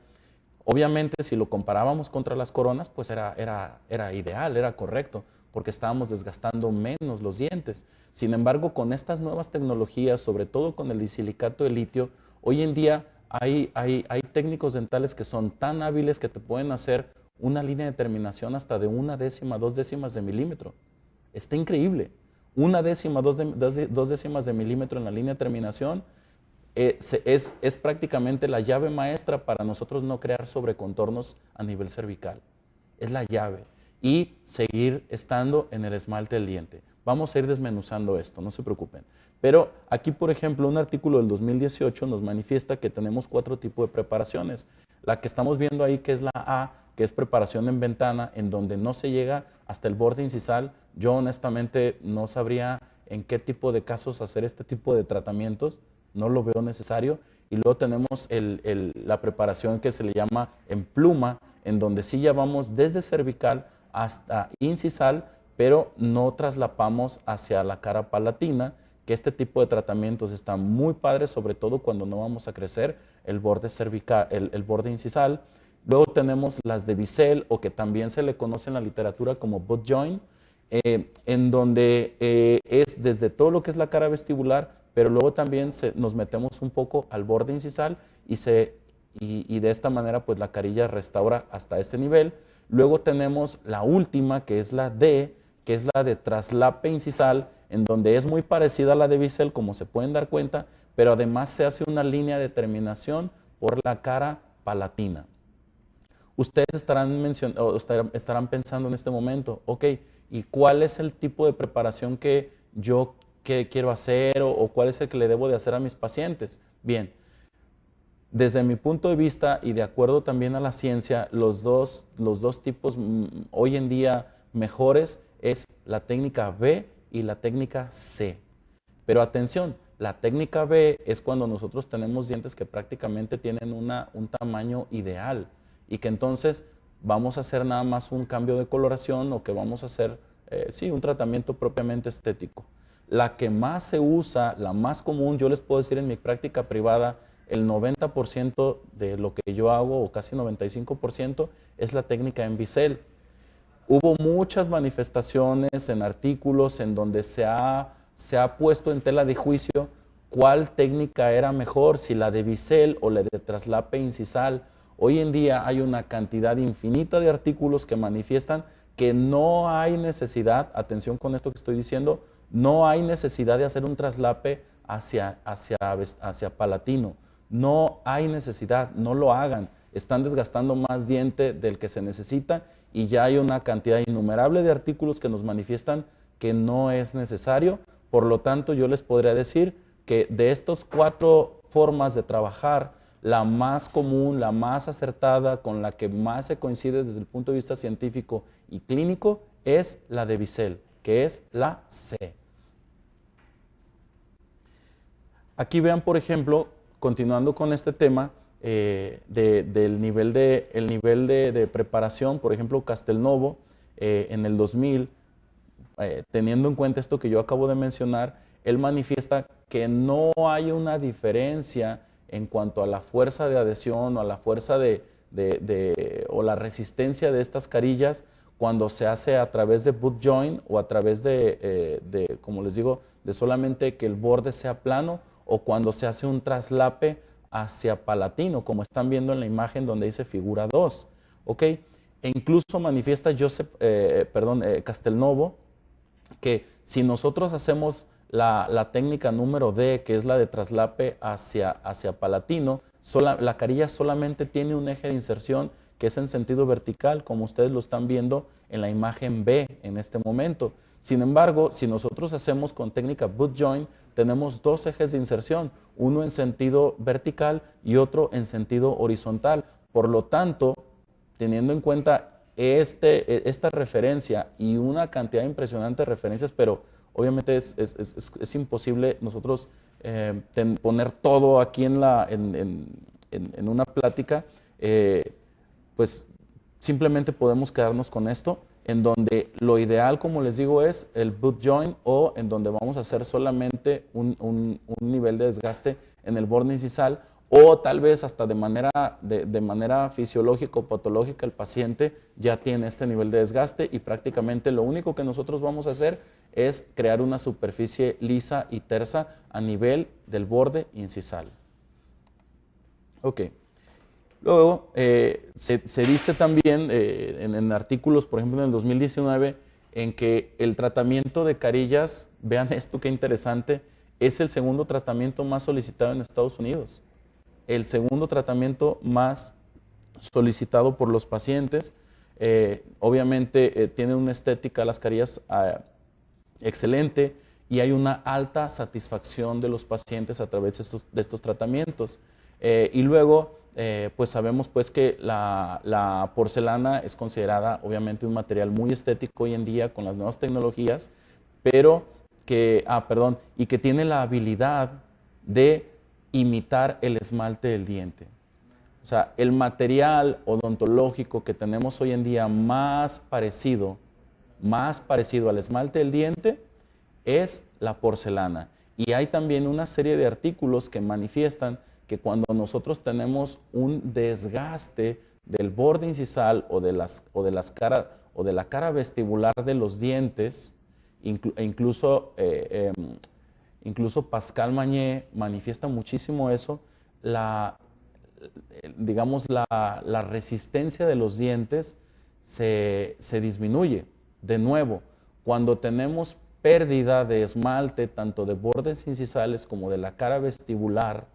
Obviamente, si lo comparábamos contra las coronas, pues era ideal, era correcto, porque estábamos desgastando menos los dientes. Sin embargo, con estas nuevas tecnologías, sobre todo con el disilicato de litio, hoy en día hay técnicos dentales que son tan hábiles que te pueden hacer una línea de terminación hasta de 1/10, 2/10 de milímetro. Está increíble. 1/10, 2/10 de milímetro en la línea de terminación es prácticamente la llave maestra para nosotros no crear sobrecontornos a nivel cervical. Es la llave. Y seguir estando en el esmalte del diente. Vamos a ir desmenuzando esto, no se preocupen. Pero aquí, por ejemplo, un artículo del 2018 nos manifiesta que tenemos 4 tipos de preparaciones. La que estamos viendo ahí, que es la A, que es preparación en ventana, en donde no se llega hasta el borde incisal. Yo honestamente no sabría en qué tipo de casos hacer este tipo de tratamientos. No lo veo necesario. Y luego tenemos la preparación que se le llama en pluma, en donde sí ya vamos desde cervical hasta incisal, pero no traslapamos hacia la cara palatina, que este tipo de tratamientos están muy padres, sobre todo cuando no vamos a crecer el borde cervical, el borde incisal. Luego tenemos las de bisel, o que también se le conoce en la literatura como butt joint, en donde es desde todo lo que es la cara vestibular, pero luego también nos metemos un poco al borde incisal y de esta manera pues la carilla restaura hasta este nivel. Luego tenemos la última, que es la D, que es la de traslape incisal, en donde es muy parecida a la de bisel, como se pueden dar cuenta, pero además se hace una línea de terminación por la cara palatina. Ustedes estarán pensando en este momento, ok, ¿y cuál es el tipo de preparación que yo quiero hacer o cuál es el que le debo de hacer a mis pacientes? Bien, desde mi punto de vista y de acuerdo también a la ciencia, los dos tipos hoy en día mejores es la técnica B y la técnica C. Pero atención, la técnica B es cuando nosotros tenemos dientes que prácticamente tienen un tamaño ideal y que entonces vamos a hacer nada más un cambio de coloración o que vamos a hacer, sí, un tratamiento propiamente estético. La que más se usa, la más común, yo les puedo decir en mi práctica privada, el 90% de lo que yo hago, o casi 95%, es la técnica en bisel. Hubo muchas manifestaciones en artículos en donde se ha puesto en tela de juicio cuál técnica era mejor, si la de bisel o la de traslape incisal. Hoy en día hay una cantidad infinita de artículos que manifiestan que no hay necesidad, atención con esto que estoy diciendo, no hay necesidad de hacer un traslape hacia palatino. No hay necesidad, no lo hagan. Están desgastando más diente del que se necesita y ya hay una cantidad innumerable de artículos que nos manifiestan que no es necesario. Por lo tanto, yo les podría decir que de estas 4 formas de trabajar, la más común, la más acertada, con la que más se coincide desde el punto de vista científico y clínico, es la de bisel, que es la C. Aquí vean, por ejemplo, continuando con este tema del nivel de preparación, por ejemplo, Castelnuovo en el 2000, teniendo en cuenta esto que yo acabo de mencionar, él manifiesta que no hay una diferencia en cuanto a la fuerza de adhesión o a la fuerza o la resistencia de estas carillas cuando se hace a través de butt joint o a través como les digo, de solamente que el borde sea plano, o cuando se hace un traslape hacia palatino, como están viendo en la imagen donde dice figura 2. ¿Ok? E incluso manifiesta Castelnuovo que si nosotros hacemos la técnica número D, que es la de traslape hacia palatino, la carilla solamente tiene un eje de inserción que es en sentido vertical, como ustedes lo están viendo en la imagen B en este momento. Sin embargo, si nosotros hacemos con técnica butt joint, tenemos 2 ejes de inserción, uno en sentido vertical y otro en sentido horizontal. Por lo tanto, teniendo en cuenta esta referencia y una cantidad impresionante de referencias, pero obviamente es imposible nosotros poner todo aquí en una plática, pues simplemente podemos quedarnos con esto, en donde lo ideal, como les digo, es el butt joint, o en donde vamos a hacer solamente un nivel de desgaste en el borde incisal, o tal vez hasta de manera fisiológica o patológica el paciente ya tiene este nivel de desgaste y prácticamente lo único que nosotros vamos a hacer es crear una superficie lisa y tersa a nivel del borde incisal. Ok. Luego, se dice también en artículos, por ejemplo en el 2019, en que el tratamiento de carillas, vean esto qué interesante, es el segundo tratamiento más solicitado en Estados Unidos. El segundo tratamiento más solicitado por los pacientes. Obviamente tienen una estética las carillas excelente y hay una alta satisfacción de los pacientes a través de estos tratamientos. Y luego, pues sabemos pues que la porcelana es considerada obviamente un material muy estético hoy en día con las nuevas tecnologías, pero y que tiene la habilidad de imitar el esmalte del diente. O sea, el material odontológico que tenemos hoy en día más parecido al esmalte del diente es la porcelana. Y hay también una serie de artículos que manifiestan que cuando nosotros tenemos un desgaste del borde incisal o de la cara vestibular de los dientes, incluso Pascal Magné manifiesta muchísimo eso, digamos, la resistencia de los dientes se disminuye. De nuevo, cuando tenemos pérdida de esmalte, tanto de bordes incisales como de la cara vestibular,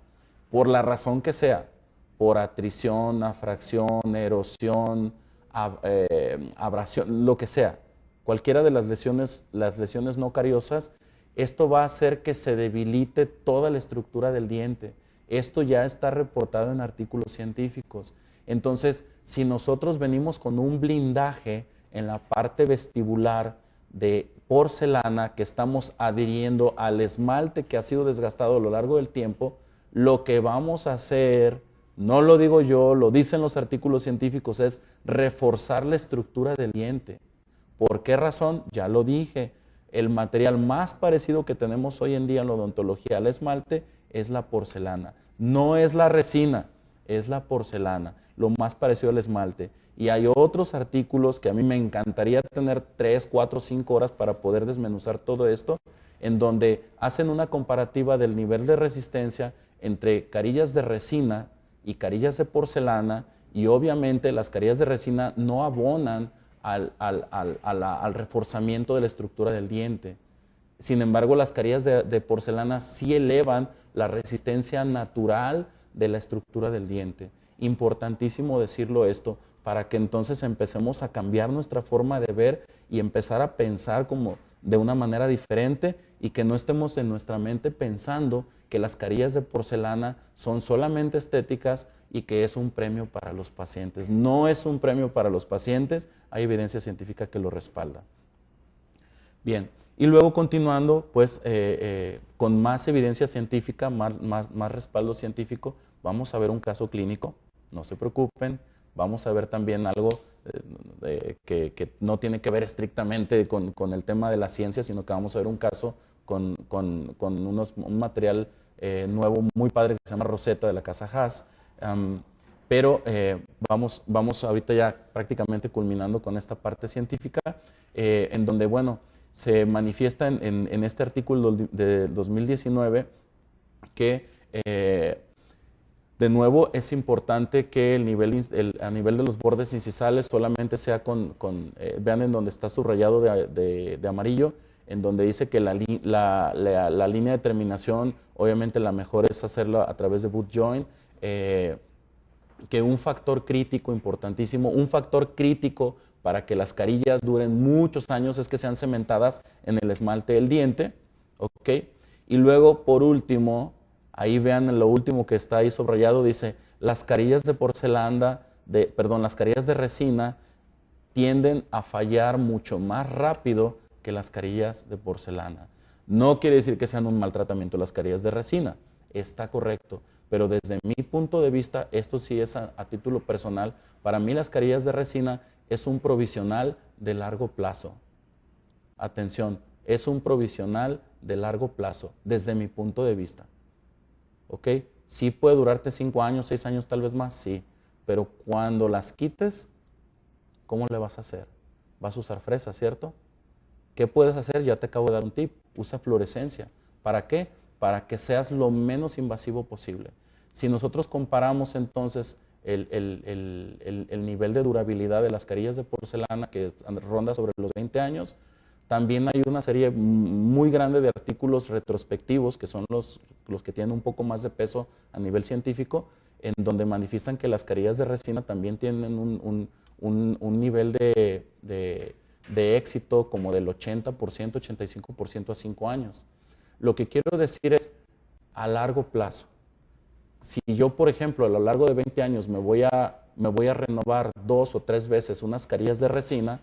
por la razón que sea, por atrición, afracción, erosión, abrasión, lo que sea, cualquiera de las lesiones no cariosas, esto va a hacer que se debilite toda la estructura del diente. Esto ya está reportado en artículos científicos. Entonces, si nosotros venimos con un blindaje en la parte vestibular de porcelana que estamos adhiriendo al esmalte que ha sido desgastado a lo largo del tiempo, lo que vamos a hacer, no lo digo yo, lo dicen los artículos científicos, es reforzar la estructura del diente. ¿Por qué razón? Ya lo dije. El material más parecido que tenemos hoy en día en la odontología al esmalte es la porcelana. No es la resina, es la porcelana, lo más parecido al esmalte. Y hay otros artículos que a mí me encantaría tener 3, 4, 5 horas para poder desmenuzar todo esto, en donde hacen una comparativa del nivel de resistencia entre carillas de resina y carillas de porcelana, y obviamente las carillas de resina no abonan al reforzamiento de la estructura del diente. Sin embargo, las carillas de porcelana sí elevan la resistencia natural de la estructura del diente. Importantísimo decirlo esto, para que entonces empecemos a cambiar nuestra forma de ver y empezar a pensar como de una manera diferente, y que no estemos en nuestra mente pensando que las carillas de porcelana son solamente estéticas y que es un premio para los pacientes. No es un premio para los pacientes, hay evidencia científica que lo respalda. Bien, y luego continuando, pues con más evidencia científica, más respaldo científico, vamos a ver un caso clínico, no se preocupen, vamos a ver también algo que no tiene que ver estrictamente con el tema de la ciencia, sino que vamos a ver un caso con un material nuevo muy padre que se llama Rosetta de la casa Haas. Pero vamos ahorita ya prácticamente culminando con esta parte científica, en donde, bueno, se manifiesta en este artículo de 2019 que, de nuevo, es importante que a nivel de los bordes incisales solamente sea vean en donde está subrayado de amarillo, en donde dice que la línea de terminación, obviamente la mejor es hacerlo a través de boot joint, que un factor crítico importantísimo, un factor crítico para que las carillas duren muchos años es que sean cementadas en el esmalte del diente, ¿ok? Y luego, por último, ahí vean lo último que está ahí subrayado, dice, las carillas de las carillas de resina tienden a fallar mucho más rápido que las carillas de porcelana. No quiere decir que sean un mal tratamiento las carillas de resina, está correcto, pero desde mi punto de vista, esto sí es a título personal, para mí las carillas de resina es un provisional de largo plazo. Atención, es un provisional de largo plazo, desde mi punto de vista. ¿Ok? Sí puede durarte 5 años, 6 años, tal vez más, sí, pero cuando las quites, ¿cómo le vas a hacer? Vas a usar fresa, ¿cierto? ¿Qué puedes hacer? Ya te acabo de dar un tip, usa fluorescencia. ¿Para qué? Para que seas lo menos invasivo posible. Si nosotros comparamos entonces el nivel de durabilidad de las carillas de porcelana, que ronda sobre los 20 años, también hay una serie muy grande de artículos retrospectivos, que son los que tienen un poco más de peso a nivel científico, en donde manifiestan que las carillas de resina también tienen un nivel de éxito como del 80%, 85% a 5 años. Lo que quiero decir es a largo plazo. Si yo, por ejemplo, a lo largo de 20 años me voy a renovar 2 o 3 veces unas carillas de resina,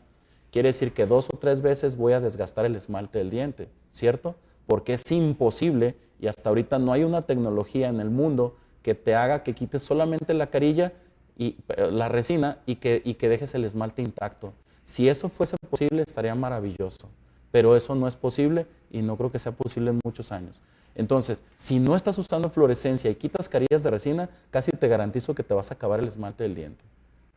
quiere decir que 2 o 3 veces voy a desgastar el esmalte del diente, ¿cierto? Porque es imposible, y hasta ahorita no hay una tecnología en el mundo que te haga que quites solamente la carilla y la resina y que dejes el esmalte intacto. Si eso fuese posible, estaría maravilloso. pero eso no es posible y no creo que sea posible en muchos años. Entonces, si no estás usando fluorescencia y quitas carillas de resina, casi te garantizo que te vas a acabar el esmalte del diente.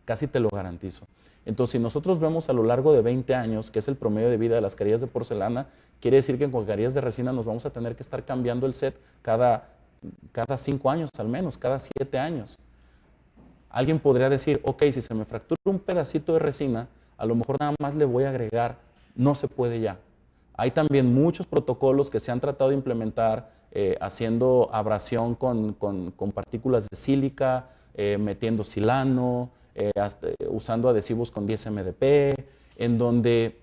Casi te lo garantizo. Entonces, si nosotros vemos a lo largo de 20 años, que es el promedio de vida de las carillas de porcelana, quiere decir que con carillas de resina nos vamos a tener que estar cambiando el set cada 5 años al menos, cada 7 años. Alguien podría decir, ok, si se me fractura un pedacito de resina, a lo mejor nada más le voy a agregar, no se puede ya. Hay también muchos protocolos que se han tratado de implementar haciendo abrasión con partículas de sílica, metiendo silano, usando adhesivos con 10 MDP, en donde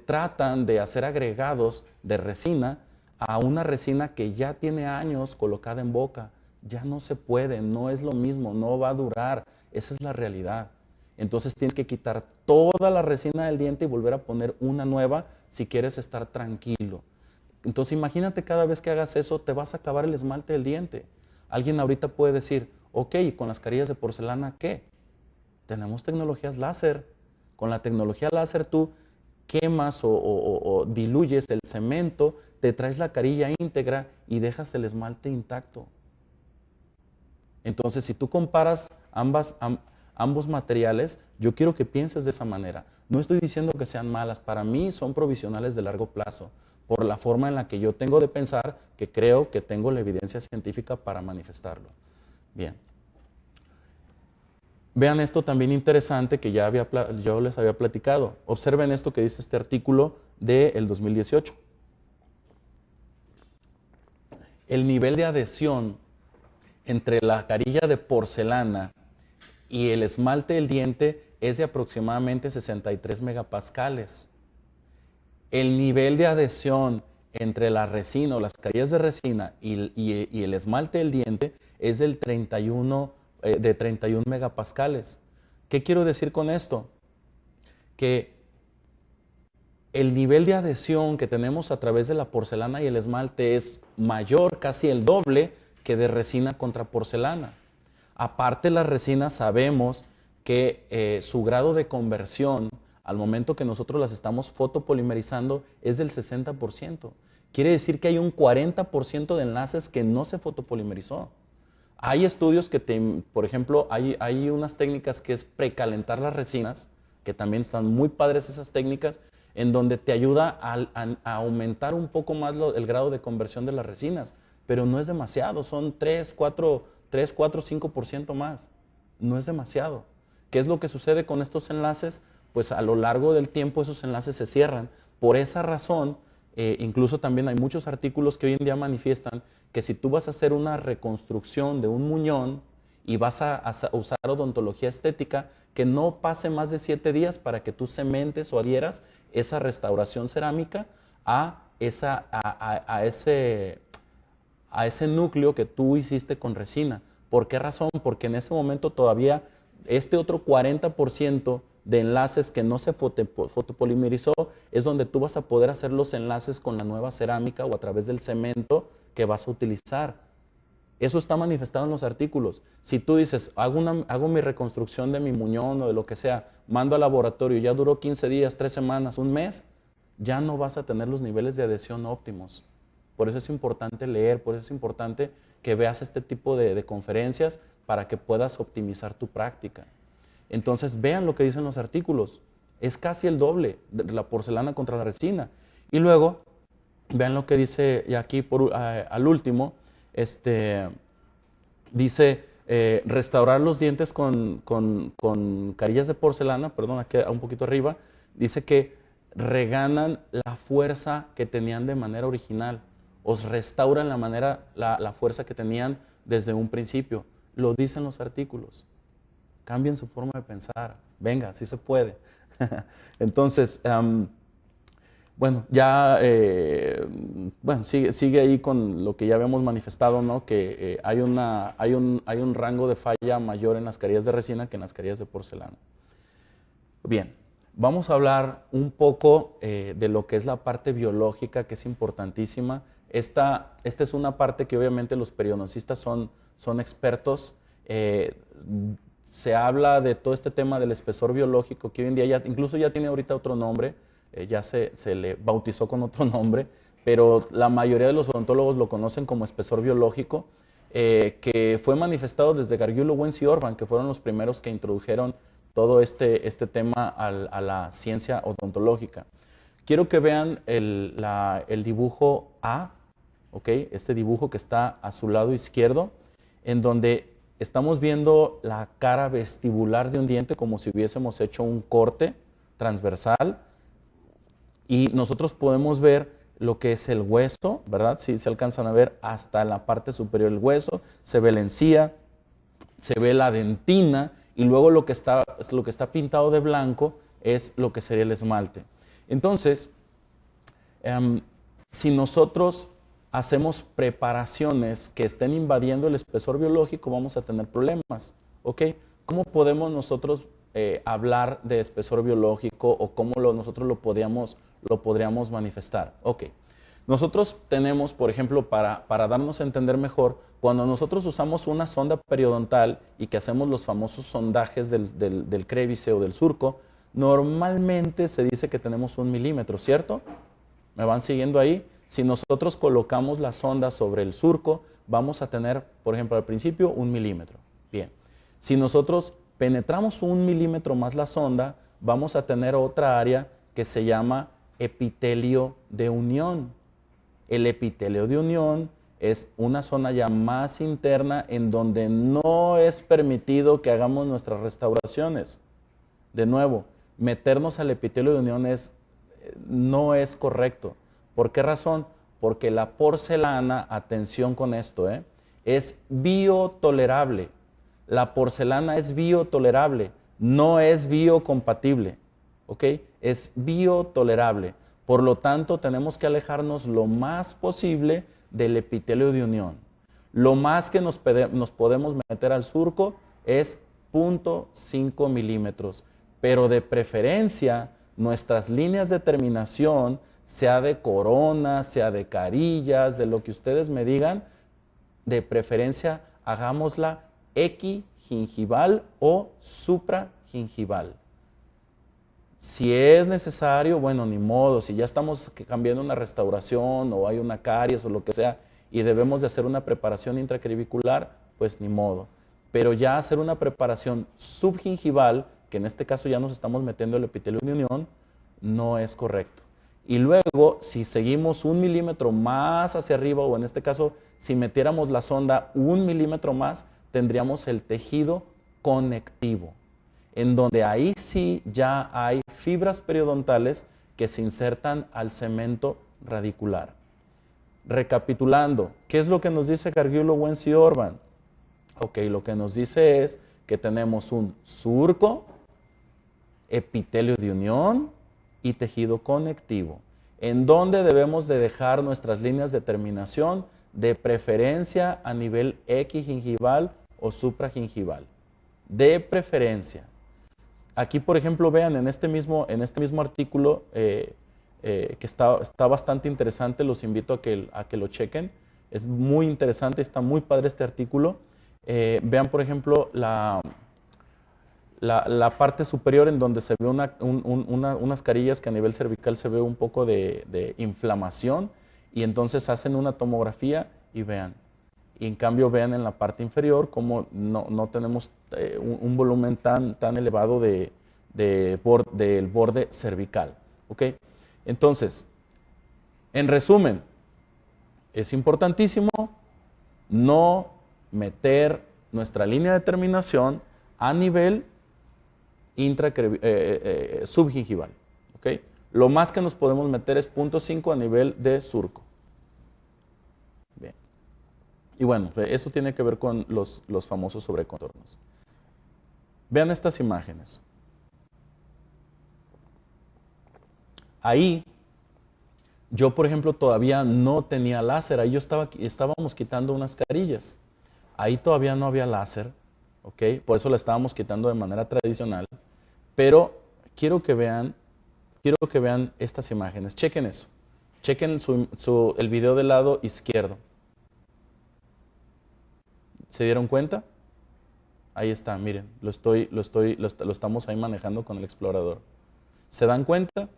tratan de hacer agregados de resina a una resina que ya tiene años colocada en boca. Ya no se puede, no es lo mismo, no va a durar. Esa es la realidad. Entonces tienes que quitar toda la resina del diente y volver a poner una nueva si quieres estar tranquilo. Entonces imagínate cada vez que hagas eso, te vas a acabar el esmalte del diente. Alguien ahorita puede decir, ok, ¿y con las carillas de porcelana qué? Tenemos tecnologías láser. Con la tecnología láser tú quemas o diluyes el cemento, te traes la carilla íntegra y dejas el esmalte intacto. Entonces, si tú comparas ambos materiales, yo quiero que pienses de esa manera. No estoy diciendo que sean malas, para mí son provisionales de largo plazo, por la forma en la que yo tengo de pensar, que creo que tengo la evidencia científica para manifestarlo. Bien. Vean esto también interesante que yo les había platicado. Observen esto que dice este artículo del 2018. El nivel de adhesión entre la carilla de porcelana y el esmalte del diente es de aproximadamente 63 megapascales. El nivel de adhesión entre la resina o las carillas de resina y el esmalte del diente es de 31 megapascales. ¿Qué quiero decir con esto? Que el nivel de adhesión que tenemos a través de la porcelana y el esmalte es mayor, casi el doble, que de resina contra porcelana. Aparte, las resinas sabemos que su grado de conversión al momento que nosotros las estamos fotopolimerizando es del 60%. Quiere decir que hay un 40% de enlaces que no se fotopolimerizó. Hay estudios que, por ejemplo, hay unas técnicas que es precalentar las resinas, que también están muy padres esas técnicas, en donde te ayuda a aumentar un poco más el grado de conversión de las resinas, pero no es demasiado, son 3, 4, 5% más. No es demasiado. ¿Qué es lo que sucede con estos enlaces? Pues a lo largo del tiempo esos enlaces se cierran. Por esa razón, incluso también hay muchos artículos que hoy en día manifiestan que si tú vas a hacer una reconstrucción de un muñón y vas a usar odontología estética, que no pase más de 7 días para que tú cementes o adhieras esa restauración cerámica a ese núcleo que tú hiciste con resina. ¿Por qué razón? Porque en ese momento todavía este otro 40% de enlaces que no se fotopolimerizó es donde tú vas a poder hacer los enlaces con la nueva cerámica o a través del cemento que vas a utilizar. Eso está manifestado en los artículos. Si tú dices, hago mi reconstrucción de mi muñón o de lo que sea, mando al laboratorio, ya duró 15 días, 3 semanas, un mes, ya no vas a tener los niveles de adhesión óptimos. Por eso es importante leer, por eso es importante que veas este tipo de conferencias para que puedas optimizar tu práctica. Entonces vean lo que dicen los artículos. Es casi el doble de la porcelana contra la resina. Y luego, vean lo que dice, y aquí al último, dice restaurar los dientes con carillas de porcelana, perdón, aquí un poquito arriba, dice que reganan la fuerza que tenían de manera original, os restauran la fuerza que tenían desde un principio. Lo dicen los artículos. Cambien su forma de pensar. Venga, sí se puede. Entonces, bueno, ya sigue ahí con lo que ya habíamos manifestado, ¿no? Que hay un rango de falla mayor en las carillas de resina que en las carillas de porcelana. Bien, vamos a hablar un poco de lo que es la parte biológica, que es importantísima. Esta es una parte que obviamente los periodoncistas son expertos. Se habla de todo este tema del espesor biológico, que hoy en día incluso ya tiene ahorita otro nombre, ya se le bautizó con otro nombre, pero la mayoría de los odontólogos lo conocen como espesor biológico, que fue manifestado desde Gargiulo, Wentz y Orban, que fueron los primeros que introdujeron todo este tema a la ciencia odontológica. Quiero que vean el dibujo A, ¿ok? Este dibujo que está a su lado izquierdo, en donde estamos viendo la cara vestibular de un diente como si hubiésemos hecho un corte transversal, y nosotros podemos ver lo que es el hueso, ¿verdad? Si se alcanzan a ver hasta la parte superior del hueso, se ve la encía, se ve la dentina, y luego lo que está pintado de blanco es lo que sería el esmalte. Entonces, si nosotros hacemos preparaciones que estén invadiendo el espesor biológico, vamos a tener problemas, ¿ok? ¿Cómo podemos nosotros hablar de espesor biológico, o cómo nosotros lo podríamos manifestar? Ok, nosotros tenemos, por ejemplo, para darnos a entender mejor, cuando nosotros usamos una sonda periodontal y que hacemos los famosos sondajes del crébice o del surco, normalmente se dice que tenemos 1 milímetro, ¿cierto? ¿Me van siguiendo ahí? Si nosotros colocamos la sonda sobre el surco, vamos a tener, por ejemplo, al principio 1 milímetro. Bien. Si nosotros penetramos 1 milímetro más la sonda, vamos a tener otra área que se llama epitelio de unión. El epitelio de unión es una zona ya más interna en donde no es permitido que hagamos nuestras restauraciones. De nuevo, meternos al epitelio de unión no es correcto. ¿Por qué razón? Porque la porcelana, atención con esto, es biotolerable. La porcelana es biotolerable, no es biocompatible, ¿ok? Es biotolerable. Por lo tanto, tenemos que alejarnos lo más posible del epitelio de unión. Lo más que nos podemos meter al surco es 0.5 milímetros, pero de preferencia nuestras líneas de terminación, sea de corona, sea de carillas, de lo que ustedes me digan, de preferencia hagámosla equigingival o supragingival. Si es necesario, bueno, ni modo, si ya estamos cambiando una restauración o hay una caries o lo que sea y debemos de hacer una preparación intraclavicular, pues ni modo. Pero ya hacer una preparación subgingival, que en este caso ya nos estamos metiendo el epitelio de unión, no es correcto. Y luego, si seguimos 1 milímetro más hacia arriba, o en este caso, si metiéramos la sonda 1 milímetro más, tendríamos el tejido conectivo, en donde ahí sí ya hay fibras periodontales que se insertan al cemento radicular. Recapitulando, ¿qué es lo que nos dice Gargiulo, Wentz y Orban? Ok, lo que nos dice es que tenemos un surco, epitelio de unión y tejido conectivo, en donde debemos de dejar nuestras líneas de terminación, de preferencia a nivel equigingival o supragingival. De preferencia. Aquí, por ejemplo, vean en este mismo artículo que está bastante interesante, los invito a que lo chequen. Es muy interesante, está muy padre este artículo. Vean, por ejemplo, la parte superior en donde se ve unas carillas que a nivel cervical se ve un poco de inflamación, y entonces hacen una tomografía y vean. Y en cambio vean en la parte inferior cómo no tenemos un volumen tan elevado del borde cervical. ¿Ok? Entonces, en resumen, es importantísimo no meter nuestra línea de terminación a nivel subgingival. ¿Ok? Lo más que nos podemos meter es 0.5 a nivel de surco. Bien. Y bueno, eso tiene que ver con los famosos sobrecontornos. Vean estas imágenes. Ahí, yo por ejemplo todavía no tenía láser, ahí estábamos quitando unas carillas. Ahí todavía no había láser, ¿ok? Por eso la estábamos quitando de manera tradicional. Pero quiero que vean estas imágenes. Chequen eso. Chequen el video del lado izquierdo. ¿Se dieron cuenta? Ahí está, miren, lo estamos ahí manejando con el explorador. ¿Se dan cuenta?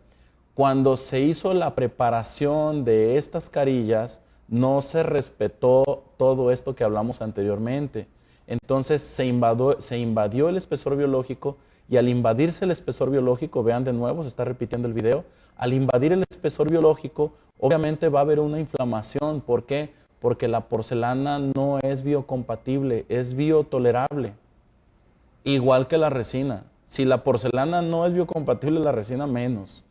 Cuando se hizo la preparación de estas carillas, no se respetó todo esto que hablamos anteriormente. Entonces se invadió el espesor biológico, y al invadirse el espesor biológico, vean de nuevo, se está repitiendo el video, al invadir el espesor biológico, obviamente va a haber una inflamación. ¿Por qué? Porque la porcelana no es biocompatible, es biotolerable, igual que la resina. Si la porcelana no es biocompatible, la resina menos.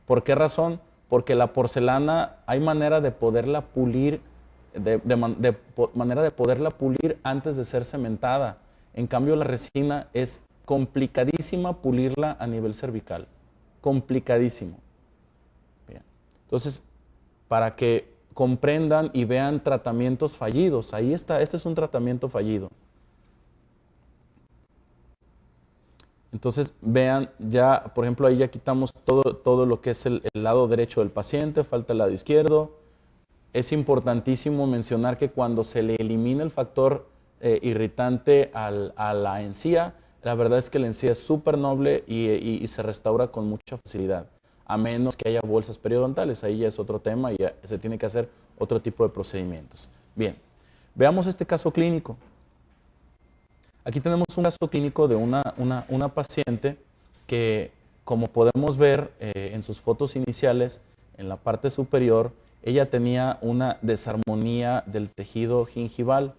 ¿Por qué razón? Porque la porcelana hay manera de poderla pulir, manera de poderla pulir antes de ser cementada. En cambio, la resina es complicadísima pulirla a nivel cervical. Complicadísimo. Bien. Entonces, para que comprendan y vean tratamientos fallidos, ahí está, este es un tratamiento fallido. Entonces, vean, ya, por ejemplo, ahí ya quitamos todo lo que es el lado derecho del paciente, falta el lado izquierdo. Es importantísimo mencionar que cuando se le elimina el factor irritante a la encía, la verdad es que la encía es súper noble y se restaura con mucha facilidad, a menos que haya bolsas periodontales. Ahí ya es otro tema y ya se tiene que hacer otro tipo de procedimientos. Bien, veamos este caso clínico. Aquí tenemos un caso clínico de una paciente que, como podemos ver en sus fotos iniciales, en la parte superior, ella tenía una desarmonía del tejido gingival.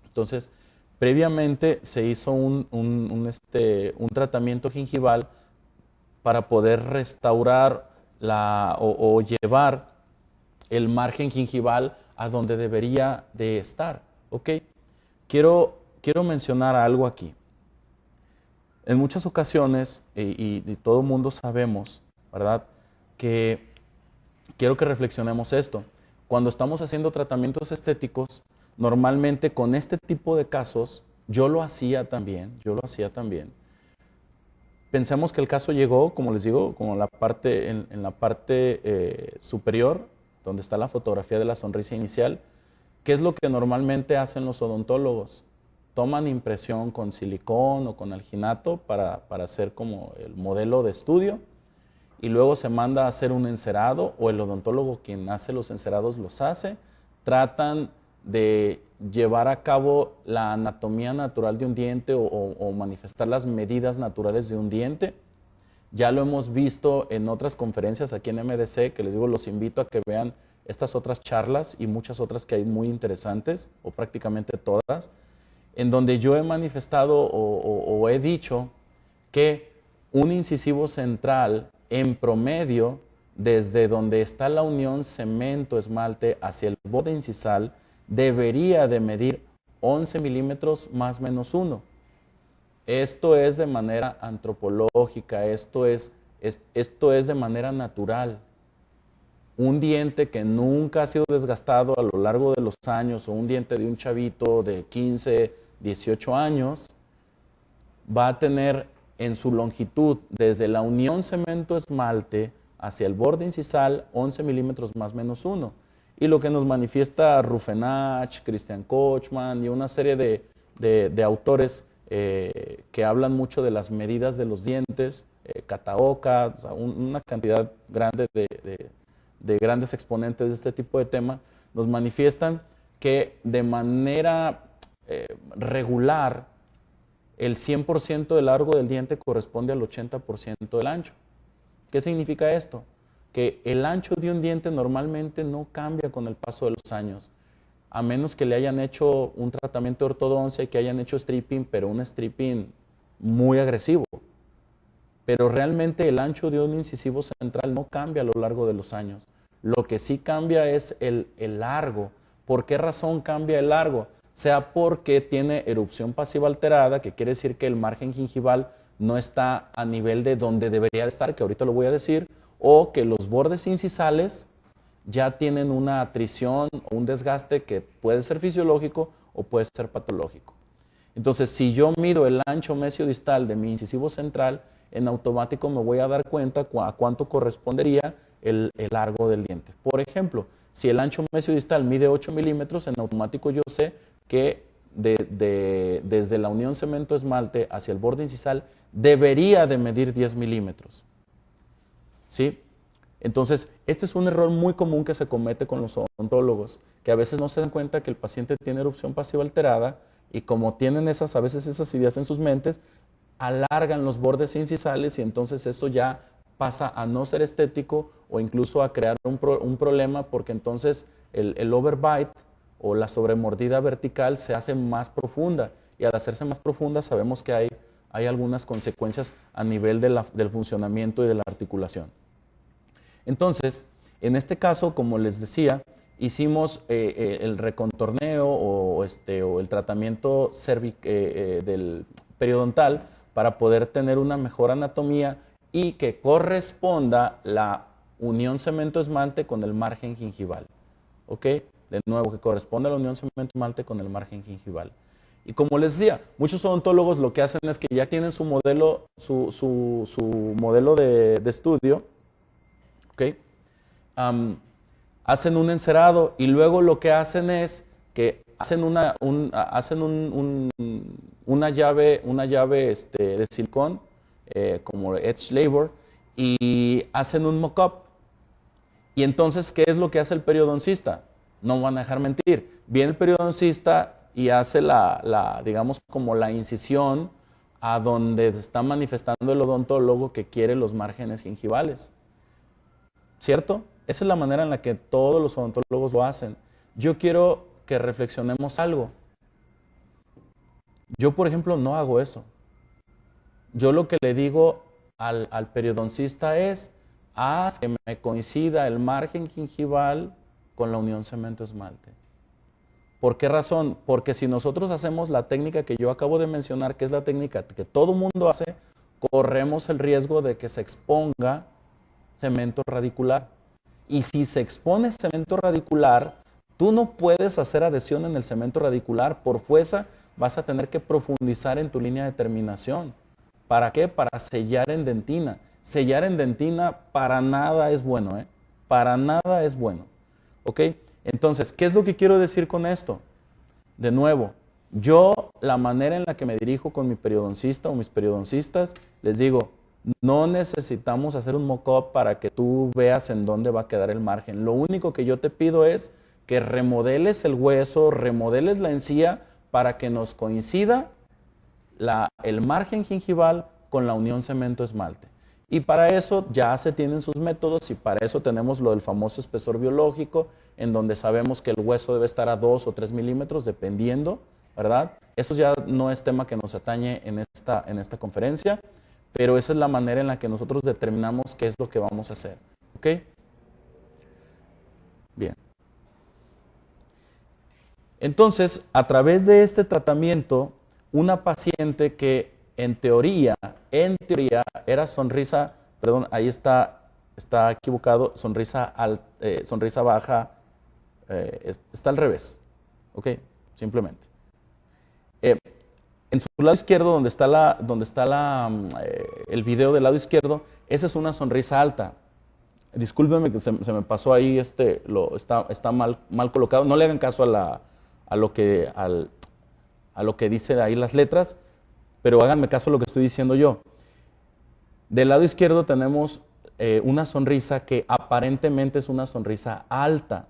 Entonces, previamente se hizo un tratamiento gingival para poder restaurar o llevar el margen gingival a donde debería de estar. ¿Ok? Quiero mencionar algo aquí. En muchas ocasiones, y todo el mundo sabemos, ¿verdad?, que quiero que reflexionemos esto. Cuando estamos haciendo tratamientos estéticos, normalmente con este tipo de casos, yo lo hacía también. Pensemos que el caso llegó, como les digo, como en la parte superior, donde está la fotografía de la sonrisa inicial. ¿Qué es lo que normalmente hacen los odontólogos? Toman impresión con silicón o con alginato para hacer como el modelo de estudio, y luego se manda a hacer un encerado, o el odontólogo quien hace los encerados los hace. Tratan de llevar a cabo la anatomía natural de un diente o manifestar las medidas naturales de un diente. Ya lo hemos visto en otras conferencias aquí en MDC, que les digo, los invito a que vean estas otras charlas y muchas otras que hay muy interesantes, o prácticamente todas, en donde yo he manifestado o he dicho que un incisivo central en promedio, desde donde está la unión cemento-esmalte hacia el borde incisal, debería de medir 11 milímetros más menos 1. Esto es de manera antropológica, esto es de manera natural. Un diente que nunca ha sido desgastado a lo largo de los años, o un diente de un chavito de 15, 18 años, va a tener en su longitud, desde la unión cemento-esmalte hacia el borde incisal, 11 milímetros más menos 1. Y lo que nos manifiesta Rufenach, Christian Kochman y una serie de autores que hablan mucho de las medidas de los dientes, Kataoka, o sea, una cantidad grande de grandes exponentes de este tipo de tema, nos manifiestan que de manera regular el 100% del largo del diente corresponde al 80% del ancho. ¿Qué significa esto? Que el ancho de un diente normalmente no cambia con el paso de los años, a menos que le hayan hecho un tratamiento de ortodoncia y que hayan hecho stripping, pero un stripping muy agresivo. Pero realmente el ancho de un incisivo central no cambia a lo largo de los años. Lo que sí cambia es el largo. ¿Por qué razón cambia el largo? Sea porque tiene erupción pasiva alterada, que quiere decir que el margen gingival no está a nivel de donde debería estar, que ahorita lo voy a decir, o que los bordes incisales ya tienen una atrición o un desgaste que puede ser fisiológico o puede ser patológico. Entonces, si yo mido el ancho mesiodistal de mi incisivo central, en automático me voy a dar cuenta a cuánto correspondería el largo del diente. Por ejemplo, si el ancho mesiodistal mide 8 milímetros, en automático yo sé que desde la unión cemento-esmalte hacia el borde incisal debería de medir 10 milímetros. ¿sí? Entonces, este es un error muy común que se comete con los odontólogos, que a veces no se dan cuenta que el paciente tiene erupción pasiva alterada y como tienen a veces esas ideas en sus mentes, alargan los bordes incisales y entonces esto ya pasa a no ser estético o incluso a crear un problema porque entonces el overbite o la sobremordida vertical se hace más profunda y al hacerse más profunda sabemos que hay algunas consecuencias a nivel del funcionamiento y de la articulación. Entonces, en este caso, como les decía, hicimos el recontorneo o el tratamiento del periodontal para poder tener una mejor anatomía y que corresponda la unión cemento-esmalte con el margen gingival. ¿Ok? De nuevo, que corresponda la unión cemento-esmalte con el margen gingival. Y como les decía, muchos odontólogos lo que hacen es que ya tienen su modelo, su modelo de estudio, ¿ok? Hacen un encerado y luego lo que hacen es que hacen una llave de silicón, como edge labor, y hacen un mock-up. Y entonces, ¿qué es lo que hace el periodoncista? No van a dejar mentir. Viene el periodoncista y hace digamos, como la incisión a donde está manifestando el odontólogo que quiere los márgenes gingivales. ¿Cierto? Esa es la manera en la que todos los odontólogos lo hacen. Yo quiero que reflexionemos algo. Yo, por ejemplo, no hago eso. Yo lo que le digo al periodoncista es, haz que me coincida el margen gingival con la unión cemento-esmalte. ¿Por qué razón? Porque si nosotros hacemos la técnica que yo acabo de mencionar, que es la técnica que todo mundo hace, corremos el riesgo de que se exponga cemento radicular. Y si se expone cemento radicular, tú no puedes hacer adhesión en el cemento radicular. Por fuerza vas a tener que profundizar en tu línea de terminación. ¿Para qué? Para sellar en dentina. Sellar en dentina para nada es bueno, ¿eh? Para nada es bueno. ¿Ok? Entonces, ¿qué es lo que quiero decir con esto? De nuevo, yo la manera en la que me dirijo con mi periodoncista o mis periodoncistas, les digo, no necesitamos hacer un mock-up para que tú veas en dónde va a quedar el margen. Lo único que yo te pido es que remodeles el hueso, remodeles la encía para que nos coincida el margen gingival con la unión cemento-esmalte. Y para eso ya se tienen sus métodos y para eso tenemos lo del famoso espesor biológico, en donde sabemos que el hueso debe estar a 2 o 3 milímetros, dependiendo, ¿verdad? Eso ya no es tema que nos atañe en esta conferencia, pero esa es la manera en la que nosotros determinamos qué es lo que vamos a hacer. ¿Ok? Bien. Entonces, a través de este tratamiento, una paciente que en teoría era sonrisa, perdón, ahí está equivocado, sonrisa baja, está al revés, ¿ok? Simplemente. En su lado izquierdo, donde está el video del lado izquierdo, esa es una sonrisa alta. Discúlpenme que se me pasó ahí, está mal colocado. No le hagan caso a lo que dice ahí las letras, pero háganme caso a lo que estoy diciendo yo. Del lado izquierdo tenemos una sonrisa que aparentemente es una sonrisa alta.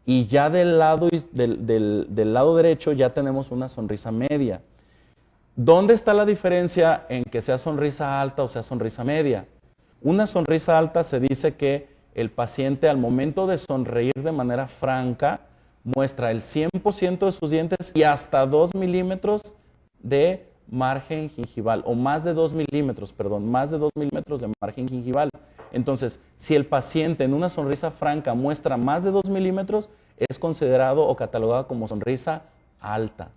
Y ya del lado derecho ya tenemos una sonrisa media. ¿Dónde está la diferencia en que sea sonrisa alta o sea sonrisa media? Una sonrisa alta se dice que el paciente al momento de sonreír de manera franca muestra el 100% de sus dientes y hasta 2 milímetros de margen gingival, o más de 2 milímetros, perdón, más de 2 milímetros de margen gingival. Entonces, si el paciente en una sonrisa franca muestra más de 2 milímetros, es considerado o catalogado como sonrisa alta.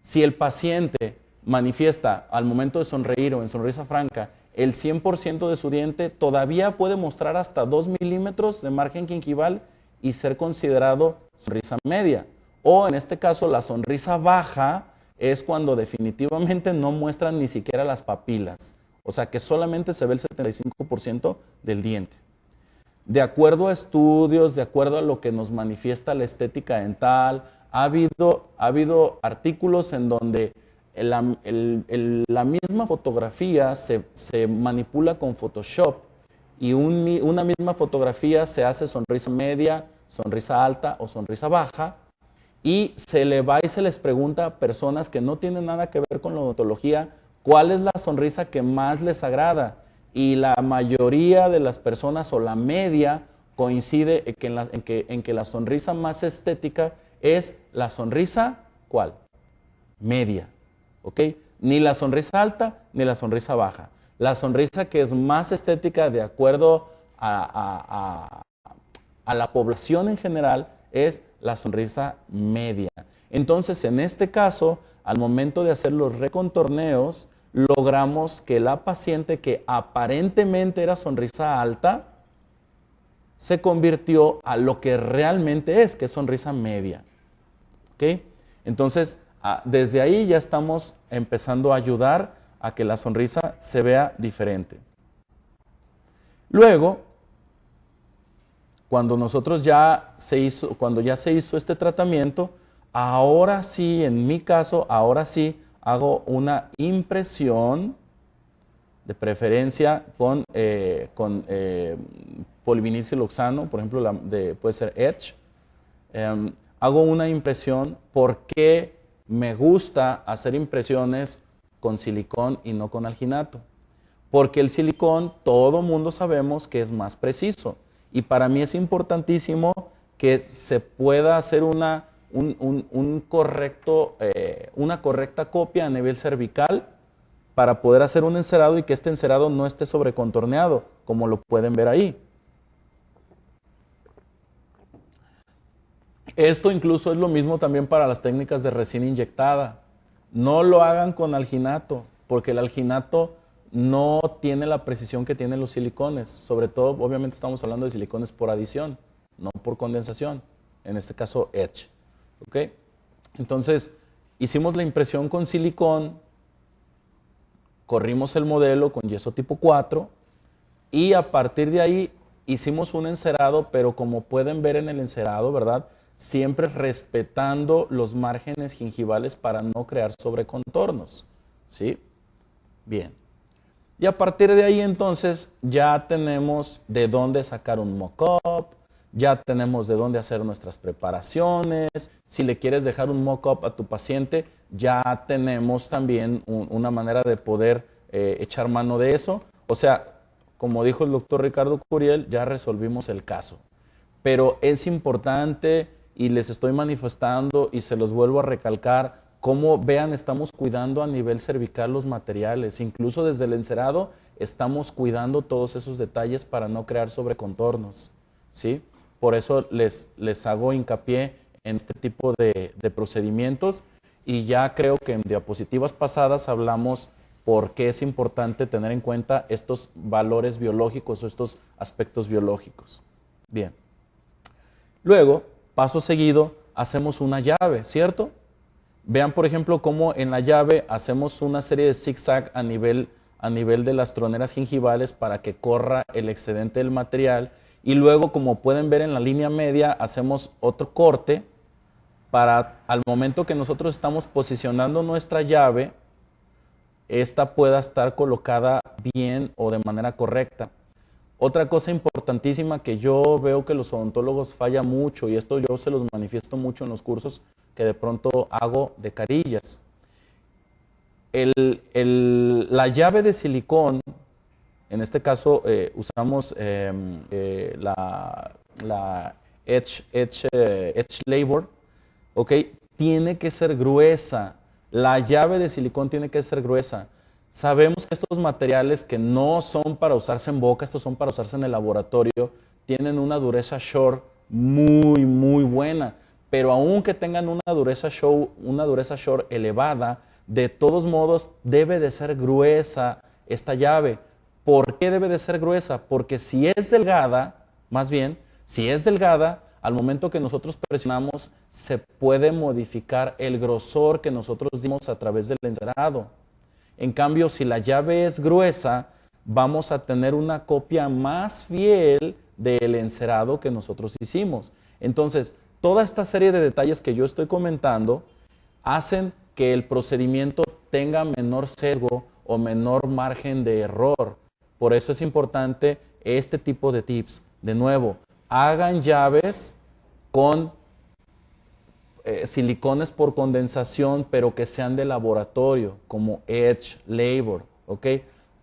Si el paciente manifiesta al momento de sonreír o en sonrisa franca el 100% de su diente, todavía puede mostrar hasta 2 milímetros de margen gingival y ser considerado sonrisa media. O en este caso, la sonrisa baja es cuando definitivamente no muestran ni siquiera las papilas. O sea que solamente se ve el 75% del diente. De acuerdo a estudios, de acuerdo a lo que nos manifiesta la estética dental, ha habido artículos en donde la misma fotografía se manipula con Photoshop y una misma fotografía se hace sonrisa media, sonrisa alta o sonrisa baja, y se le va y se les pregunta a personas que no tienen nada que ver con la odontología cuál es la sonrisa que más les agrada. Y la mayoría de las personas, o la media, coincide en que la sonrisa más estética es la sonrisa, ¿cuál? Media, ¿ok? Ni la sonrisa alta ni la sonrisa baja. La sonrisa que es más estética de acuerdo a la población en general es la sonrisa media. Entonces, en este caso, al momento de hacer los recontorneos, logramos que la paciente que aparentemente era sonrisa alta, se convirtió a lo que realmente es, que es sonrisa media. ¿Ok? Entonces, desde ahí ya estamos empezando a ayudar a que la sonrisa se vea diferente. Luego, cuando cuando ya se hizo este tratamiento, ahora sí, en mi caso, ahora sí hago una impresión, de preferencia con polivinilciloxano, por ejemplo, puede ser Edge. Hago una impresión porque me gusta hacer impresiones con silicón y no con alginato. Porque el silicón, todo mundo sabemos que es más preciso. Y para mí es importantísimo que se pueda hacer una correcta copia a nivel cervical para poder hacer un encerado y que este encerado no esté sobrecontorneado, como lo pueden ver ahí. Esto incluso es lo mismo también para las técnicas de resina inyectada. No lo hagan con alginato, porque el alginato no tiene la precisión que tienen los silicones. Sobre todo, obviamente estamos hablando de silicones por adición, no por condensación. En este caso, Edge. ¿Ok? Entonces, hicimos la impresión con silicón, corrimos el modelo con yeso tipo 4 y a partir de ahí hicimos un encerado, pero como pueden ver en el encerado, ¿verdad? Siempre respetando los márgenes gingivales para no crear sobrecontornos, ¿sí? Bien. Y a partir de ahí entonces ya tenemos de dónde sacar un mock-up, ya tenemos de dónde hacer nuestras preparaciones. Si le quieres dejar un mock-up a tu paciente, ya tenemos también una manera de poder echar mano de eso. O sea, como dijo el doctor Ricardo Curiel, ya resolvimos el caso. Pero es importante y les estoy manifestando y se los vuelvo a recalcar, como vean, estamos cuidando a nivel cervical los materiales. Incluso desde el encerado estamos cuidando todos esos detalles para no crear sobrecontornos, ¿sí? Por eso les hago hincapié en este tipo de procedimientos y ya creo que en diapositivas pasadas hablamos por qué es importante tener en cuenta estos valores biológicos o estos aspectos biológicos. Bien. Luego, paso seguido, hacemos una llave, ¿cierto? Vean, por ejemplo, cómo en la llave hacemos una serie de zigzag a nivel de las troneras gingivales para que corra el excedente del material. Y luego, como pueden ver en la línea media, hacemos otro corte para al momento que nosotros estamos posicionando nuestra llave, esta pueda estar colocada bien o de manera correcta. Otra cosa importantísima que yo veo que los odontólogos fallan mucho, y esto yo se los manifiesto mucho en los cursos que de pronto hago de carillas. La llave de silicón, en este caso usamos la Edge Labor, ¿ok? Tiene que ser gruesa. La llave de silicón tiene que ser gruesa. Sabemos que estos materiales que no son para usarse en boca, estos son para usarse en el laboratorio, tienen una dureza Shore muy, muy buena. Pero aunque tengan una dureza Shore elevada, de todos modos debe de ser gruesa esta llave. ¿Por qué debe de ser gruesa? Porque si es delgada, más bien, si es delgada, al momento que nosotros presionamos, se puede modificar el grosor que nosotros dimos a través del encerado. En cambio, si la llave es gruesa, vamos a tener una copia más fiel del encerado que nosotros hicimos. Entonces, toda esta serie de detalles que yo estoy comentando hacen que el procedimiento tenga menor sesgo o menor margen de error. Por eso es importante este tipo de tips. De nuevo, hagan llaves con silicones por condensación, pero que sean de laboratorio, como Edge, Labor, ¿ok?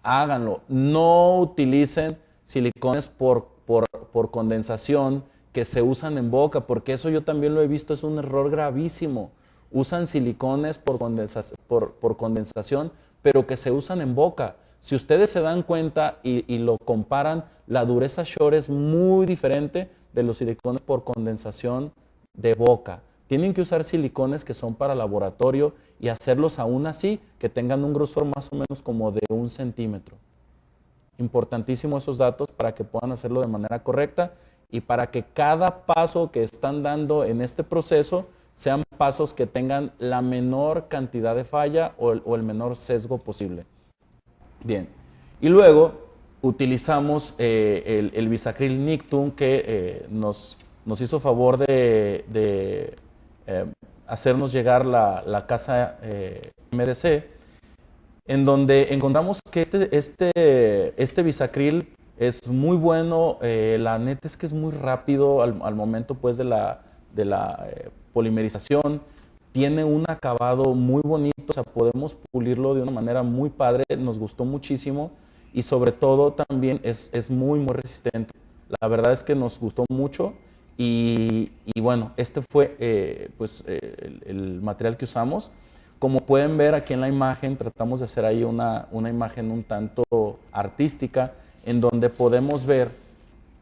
Háganlo. No utilicen silicones por condensación que se usan en boca, porque eso yo también lo he visto, es un error gravísimo. Usan silicones por condensación, pero que se usan en boca. Si ustedes se dan cuenta y lo comparan, la dureza Shore es muy diferente de los silicones por condensación de boca. Tienen que usar silicones que son para laboratorio y hacerlos aún así que tengan un grosor más o menos como de 1 centímetro. Importantísimo esos datos para que puedan hacerlo de manera correcta y para que cada paso que están dando en este proceso sean pasos que tengan la menor cantidad de falla o el menor sesgo posible. Bien, y luego utilizamos el Bisacril Nictum que nos hizo favor de hacernos llegar la casa MDC, en donde encontramos que este Bisacril es muy bueno. La neta es que es muy rápido al momento pues de la polimerización. Tiene un acabado muy bonito, o sea, podemos pulirlo de una manera muy padre, nos gustó muchísimo y sobre todo también es muy resistente. La verdad es que nos gustó mucho y bueno, este fue el material que usamos. Como pueden ver aquí en la imagen, tratamos de hacer ahí una imagen un tanto artística en donde podemos ver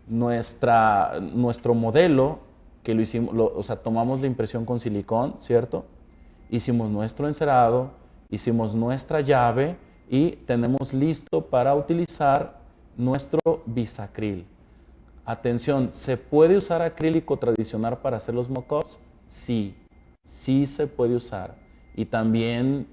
nuestro modelo, que lo hicimos, o sea, tomamos la impresión con silicón, ¿cierto? Hicimos nuestro encerado, hicimos nuestra llave y tenemos listo para utilizar nuestro Bisacril. Atención, ¿se puede usar acrílico tradicional para hacer los mock-ups? Sí, sí se puede usar. Y también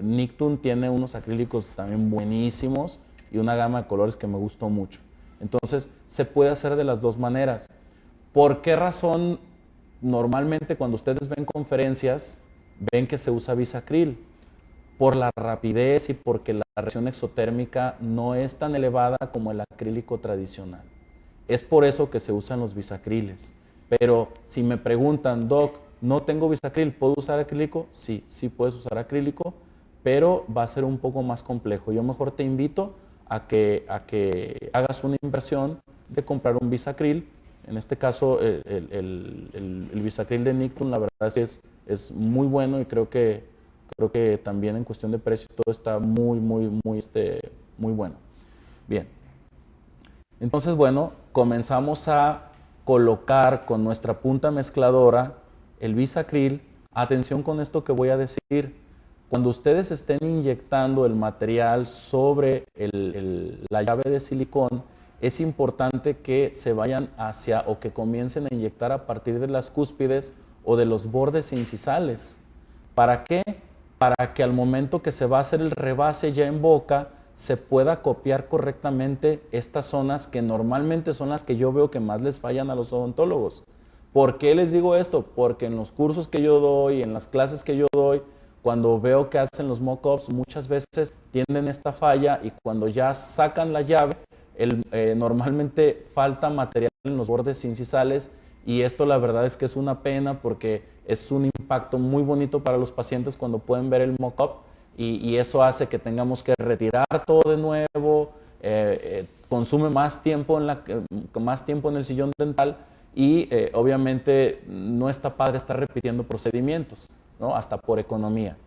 Nictum tiene unos acrílicos también buenísimos y una gama de colores que me gustó mucho. Entonces, se puede hacer de las dos maneras. ¿Por qué razón normalmente cuando ustedes ven conferencias ven que se usa Bisacril? Por la rapidez y porque la reacción exotérmica no es tan elevada como el acrílico tradicional. Es por eso que se usan los bisacriles. Pero si me preguntan, Doc, no tengo bisacril, ¿puedo usar acrílico? Sí, sí puedes usar acrílico, pero va a ser un poco más complejo. Yo mejor te invito a que hagas una inversión de comprar un bisacril. En este caso, el bisacril de Nictum, la verdad es que es muy bueno y creo que también en cuestión de precio todo está muy bueno. Bien. Entonces, bueno, comenzamos a colocar con nuestra punta mezcladora el Bisacril. Atención con esto que voy a decir. Cuando ustedes estén inyectando el material sobre la llave de silicón, es importante que se vayan hacia o que comiencen a inyectar a partir de las cúspides o de los bordes incisales. ¿Para qué? Para que al momento que se va a hacer el rebase ya en boca, se pueda copiar correctamente estas zonas que normalmente son las que yo veo que más les fallan a los odontólogos. ¿Por qué les digo esto? Porque en los cursos que yo doy, en las clases que yo doy, cuando veo que hacen los mock-ups, muchas veces tienen esta falla y cuando ya sacan la llave, normalmente falta material en los bordes incisales y esto la verdad es que es una pena porque es un impacto muy bonito para los pacientes cuando pueden ver el mock-up y eso hace que tengamos que retirar todo de nuevo, consume más tiempo en el sillón dental y obviamente no está padre estar repitiendo procedimientos, ¿no? Hasta por economía.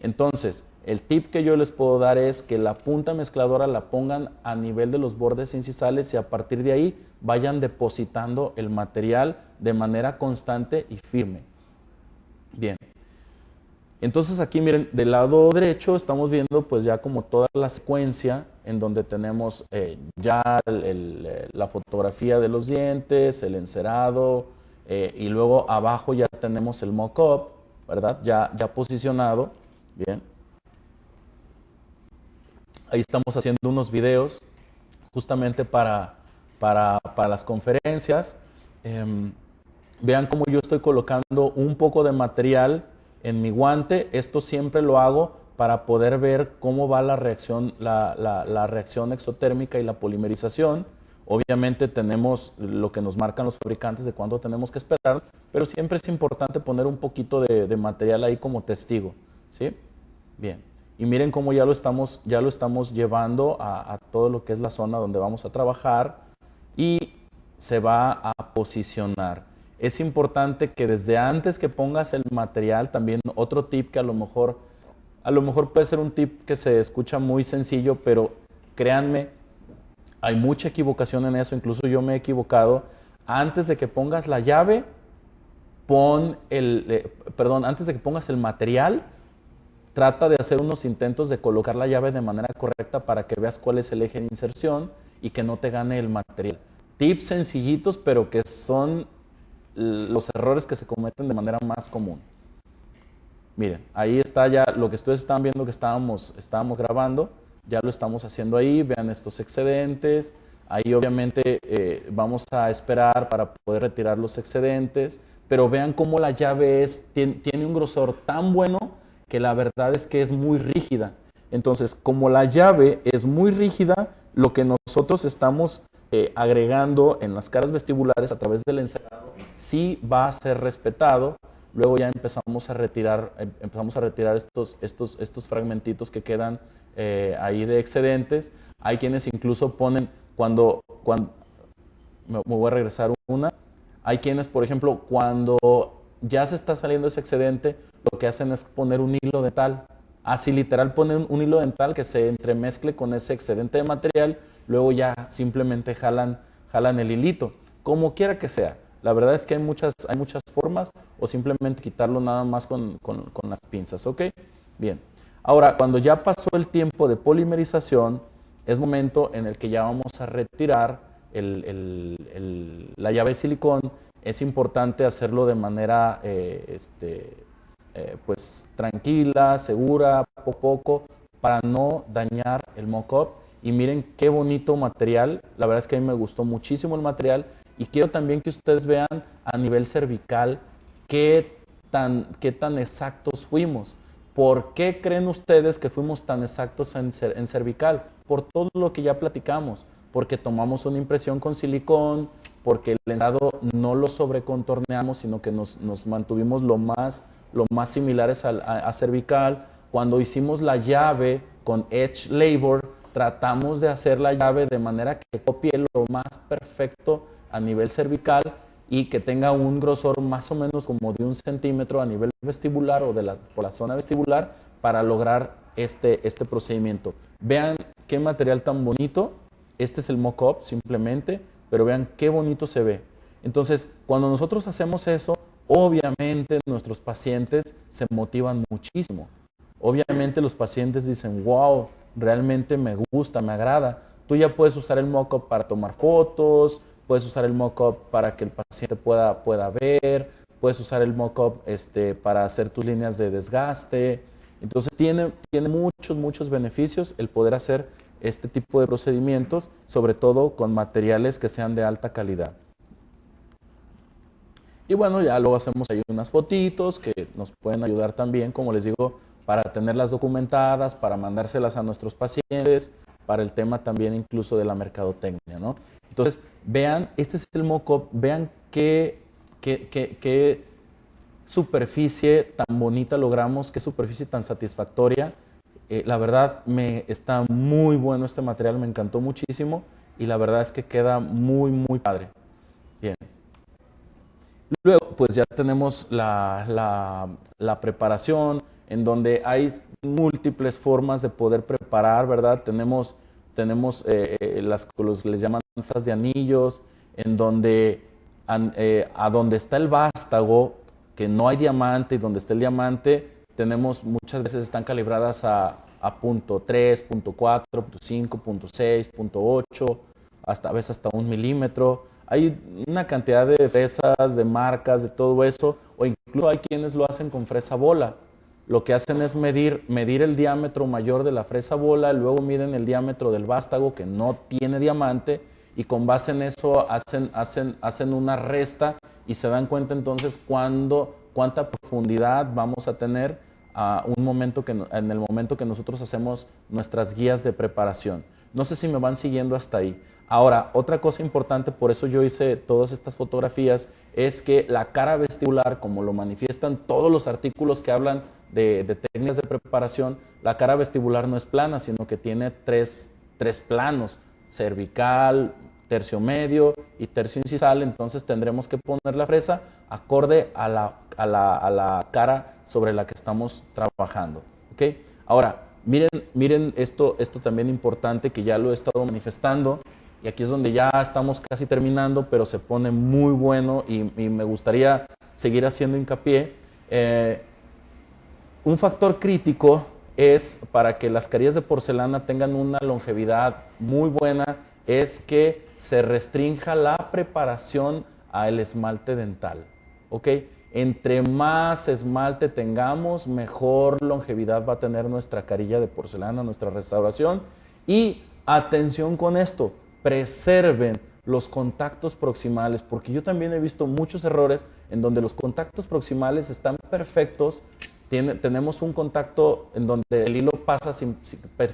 Entonces, el tip que yo les puedo dar es que la punta mezcladora la pongan a nivel de los bordes incisales y a partir de ahí vayan depositando el material de manera constante y firme. Bien. Entonces aquí miren, del lado derecho estamos viendo pues ya como toda la secuencia en donde tenemos ya la fotografía de los dientes, el encerado y luego abajo ya tenemos el mock-up, ¿verdad? Ya posicionado. Bien. Ahí estamos haciendo unos videos justamente para las conferencias. Vean cómo yo estoy colocando un poco de material en mi guante. Esto siempre lo hago para poder ver cómo va la reacción exotérmica y la polimerización. Obviamente tenemos lo que nos marcan los fabricantes de cuánto tenemos que esperar, pero siempre es importante poner un poquito de material ahí como testigo, ¿sí? Bien. Y miren cómo ya lo estamos llevando a todo lo que es la zona donde vamos a trabajar y se va a posicionar. Es importante que desde antes que pongas el material, también otro tip que a lo mejor puede ser un tip que se escucha muy sencillo, pero créanme, hay mucha equivocación en eso, incluso yo me he equivocado. Antes de que pongas la llave, antes de que pongas el material, trata de hacer unos intentos de colocar la llave de manera correcta para que veas cuál es el eje de inserción y que no te gane el material. Tips sencillitos, pero que son los errores que se cometen de manera más común. Miren, ahí está ya lo que ustedes están viendo que estábamos grabando, ya lo estamos haciendo ahí, vean estos excedentes, ahí obviamente vamos a esperar para poder retirar los excedentes, pero vean cómo la llave tiene un grosor tan bueno que la verdad es que es muy rígida. Entonces, como la llave es muy rígida, lo que nosotros estamos agregando en las caras vestibulares a través del encerado sí va a ser respetado. Luego ya empezamos a retirar estos fragmentitos que quedan ahí de excedentes. Hay quienes incluso ponen, me voy a regresar una, hay quienes, por ejemplo, cuando ya se está saliendo ese excedente, lo que hacen es poner un hilo dental. Así literal ponen un hilo dental que se entremezcle con ese excedente de material, luego ya simplemente jalan el hilito, como quiera que sea. La verdad es que hay muchas formas, o simplemente quitarlo nada más con las pinzas, ¿ok? Bien. Ahora, cuando ya pasó el tiempo de polimerización, es momento en el que ya vamos a retirar la llave de silicón. Es importante hacerlo de manera pues tranquila, segura, poco a poco, para no dañar el mock-up. Y miren qué bonito material. La verdad es que a mí me gustó muchísimo el material. Y quiero también que ustedes vean a nivel cervical qué tan exactos fuimos. ¿Por qué creen ustedes que fuimos tan exactos en cervical? Por todo lo que ya platicamos. Porque tomamos una impresión con silicón, porque el ensado no lo sobrecontorneamos, sino que nos mantuvimos lo más similares a cervical. Cuando hicimos la llave con Edge Labor, tratamos de hacer la llave de manera que copie lo más perfecto a nivel cervical y que tenga un grosor más o menos como de 1 centímetro a nivel vestibular o por la zona vestibular para lograr este procedimiento. Vean qué material tan bonito. Este es el mock-up simplemente, pero vean qué bonito se ve. Entonces, cuando nosotros hacemos eso, obviamente nuestros pacientes se motivan muchísimo. Obviamente los pacientes dicen, wow, realmente me gusta, me agrada. Tú ya puedes usar el mock-up para tomar fotos, puedes usar el mock-up para que el paciente pueda ver, puedes usar el mock-up para hacer tus líneas de desgaste. Entonces tiene muchos beneficios el poder hacer este tipo de procedimientos, sobre todo con materiales que sean de alta calidad. Y bueno, ya luego hacemos ahí unas fotitos que nos pueden ayudar también, como les digo, para tenerlas documentadas, para mandárselas a nuestros pacientes, para el tema también incluso de la mercadotecnia, ¿no? Entonces, vean, este es el mock-up, vean qué superficie tan bonita logramos, qué superficie tan satisfactoria. La verdad, está muy bueno este material, me encantó muchísimo y la verdad es que queda muy padre. Bien. Luego, pues ya tenemos la preparación, en donde hay múltiples formas de poder preparar, ¿verdad? Tenemos les llaman fras de anillos, en donde a donde está el vástago, que no hay diamante, y donde está el diamante, muchas veces están calibradas a punto 3, punto 4, punto 5, punto 6, punto 8, a veces hasta 1 milímetro. Hay una cantidad de fresas, de marcas, de todo eso, o incluso hay quienes lo hacen con fresa bola. Lo que hacen es medir el diámetro mayor de la fresa bola, luego miden el diámetro del vástago que no tiene diamante y con base en eso hacen una resta y se dan cuenta entonces cuánta profundidad vamos a tener en el momento que nosotros hacemos nuestras guías de preparación. No sé si me van siguiendo hasta ahí. Ahora, otra cosa importante, por eso yo hice todas estas fotografías, es que la cara vestibular, como lo manifiestan todos los artículos que hablan de técnicas de preparación, la cara vestibular no es plana, sino que tiene tres planos: cervical, tercio medio y tercio incisal. Entonces tendremos que poner la fresa acorde a la cara sobre la que estamos trabajando. ¿Okay? Ahora, miren esto también importante, que ya lo he estado manifestando, y aquí es donde ya estamos casi terminando, pero se pone muy bueno y me gustaría seguir haciendo hincapié. Un factor crítico es, para que las carillas de porcelana tengan una longevidad muy buena, es que se restrinja la preparación al esmalte dental. ¿Ok? Entre más esmalte tengamos, mejor longevidad va a tener nuestra carilla de porcelana, nuestra restauración. Y atención con esto, preserven los contactos proximales, porque yo también he visto muchos errores en donde los contactos proximales están perfectos. Tenemos un contacto en donde el hilo pasa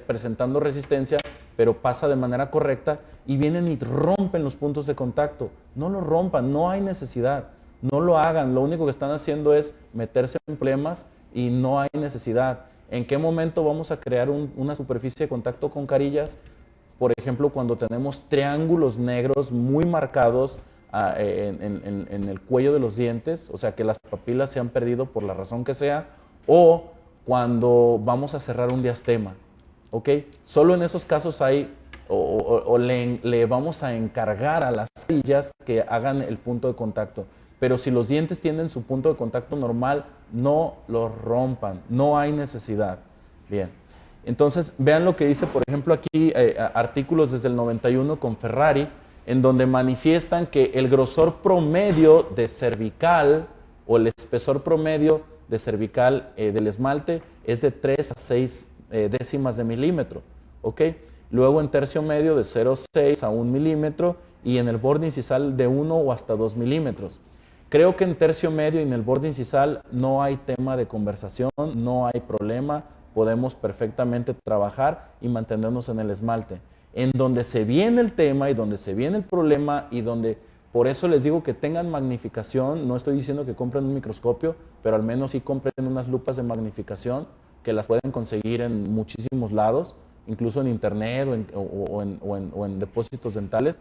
presentando resistencia, pero pasa de manera correcta, y vienen y rompen los puntos de contacto. No lo rompan, no hay necesidad, no lo hagan. Lo único que están haciendo es meterse en problemas y no hay necesidad. ¿En qué momento vamos a crear una superficie de contacto con carillas? Por ejemplo, cuando tenemos triángulos negros muy marcados en el cuello de los dientes, o sea que las papilas se han perdido por la razón que sea, o cuando vamos a cerrar un diastema. ¿Ok? Solo en esos casos le vamos a encargar a las carillas que hagan el punto de contacto. Pero si los dientes tienen su punto de contacto normal, no los rompan, no hay necesidad. Bien. Entonces, vean lo que dice, por ejemplo, aquí artículos desde el 91 con Ferrari, en donde manifiestan que el grosor promedio de cervical o el espesor promedio de cervical del esmalte es de 3 a 6 décimas de milímetro. ¿Ok? Luego en tercio medio de 0,6 a 1 milímetro, y en el borde incisal de 1 o hasta 2 milímetros. Creo que en tercio medio y en el borde incisal no hay tema de conversación, no hay problema. Podemos perfectamente trabajar y mantenernos en el esmalte. En donde se viene el tema y donde se viene el problema, y donde, por eso les digo que tengan magnificación. No estoy diciendo que compren un microscopio, pero al menos sí compren unas lupas de magnificación, que las pueden conseguir en muchísimos lados, incluso en internet o en depósitos dentales.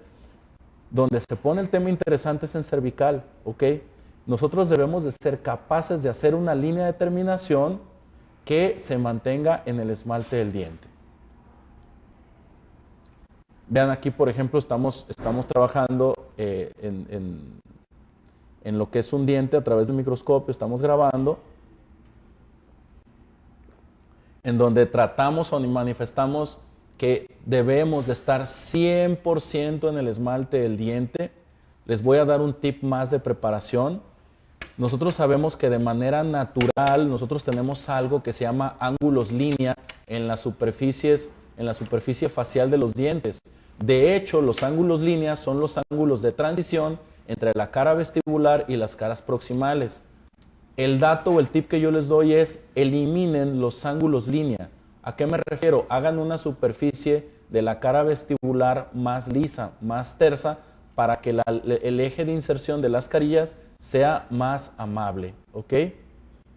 Donde se pone el tema interesante es en cervical. ¿Ok? Nosotros debemos de ser capaces de hacer una línea de terminación que se mantenga en el esmalte del diente. Vean aquí, por ejemplo, estamos trabajando en lo que es un diente a través del microscopio. Estamos grabando, en donde tratamos o manifestamos que debemos de estar 100% en el esmalte del diente. Les voy a dar un tip más de preparación. Nosotros sabemos que de manera natural nosotros tenemos algo que se llama ángulos línea en la superficie facial de los dientes. De hecho, los ángulos línea son los ángulos de transición entre la cara vestibular y las caras proximales. El dato o el tip que yo les doy es: eliminen los ángulos línea. ¿A qué me refiero? Hagan una superficie de la cara vestibular más lisa, más tersa, para que el eje de inserción de las carillas sea más amable. ¿Ok?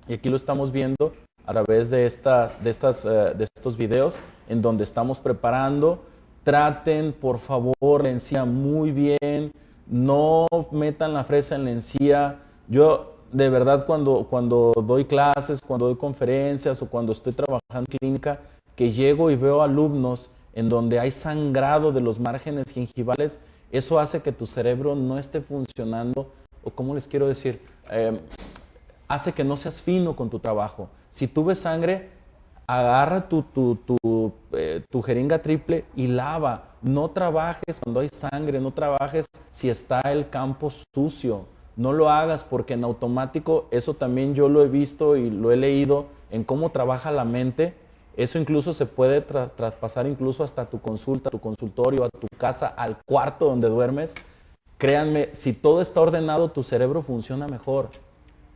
Y aquí lo estamos viendo a través de estos videos en donde estamos preparando. Traten, por favor, la encía muy bien. No metan la fresa en la encía. Yo, de verdad, cuando doy clases, cuando doy conferencias o cuando estoy trabajando en clínica, que llego y veo alumnos en donde hay sangrado de los márgenes gingivales, eso hace que tu cerebro no esté funcionando, o ¿cómo les quiero decir? Hace que no seas fino con tu trabajo. Si tú ves sangre, agarra tu jeringa triple y lava. No trabajes cuando hay sangre, no trabajes si está el campo sucio. No lo hagas, porque en automático, eso también yo lo he visto y lo he leído en cómo trabaja la mente. Eso incluso se puede traspasar incluso hasta tu consulta, tu consultorio, a tu casa, al cuarto donde duermes. Créanme, si todo está ordenado, tu cerebro funciona mejor.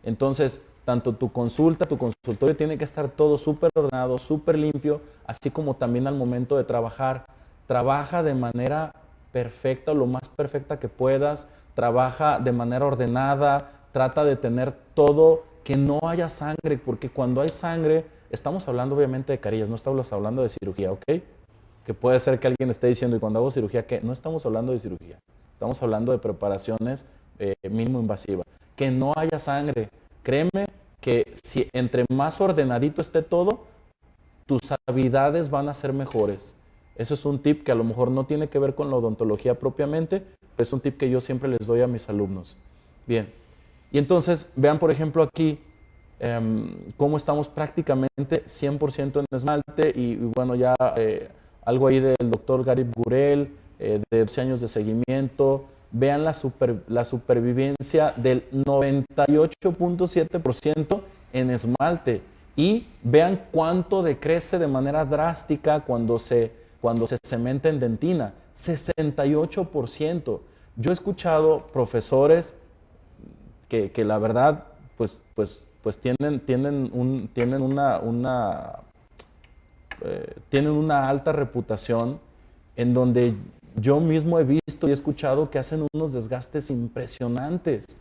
Entonces, tanto tu consulta, tu consultorio tiene que estar todo súper ordenado, súper limpio, así como también al momento de trabajar. Trabaja de manera perfecta, lo más perfecta que puedas, trabaja de manera ordenada, trata de tener todo, que no haya sangre, porque cuando hay sangre, estamos hablando obviamente de carillas, no estamos hablando de cirugía, ¿ok? Que puede ser que alguien esté diciendo, ¿y cuando hago cirugía qué? No estamos hablando de cirugía, estamos hablando de preparaciones mínimo invasivas. Que no haya sangre. Créeme que si entre más ordenadito esté todo, tus habilidades van a ser mejores. Eso es un tip que a lo mejor no tiene que ver con la odontología propiamente, pero es un tip que yo siempre les doy a mis alumnos. Bien, y entonces vean por ejemplo aquí cómo estamos prácticamente 100% en esmalte y bueno ya algo ahí del doctor Garib Gurel, de 12 años de seguimiento. Vean la supervivencia del 98.7% en esmalte y vean cuánto decrece de manera drástica cuando se cementa en dentina, 68%. Yo he escuchado profesores que la verdad tienen una alta reputación en donde yo mismo he visto y he escuchado que hacen unos desgastes impresionantes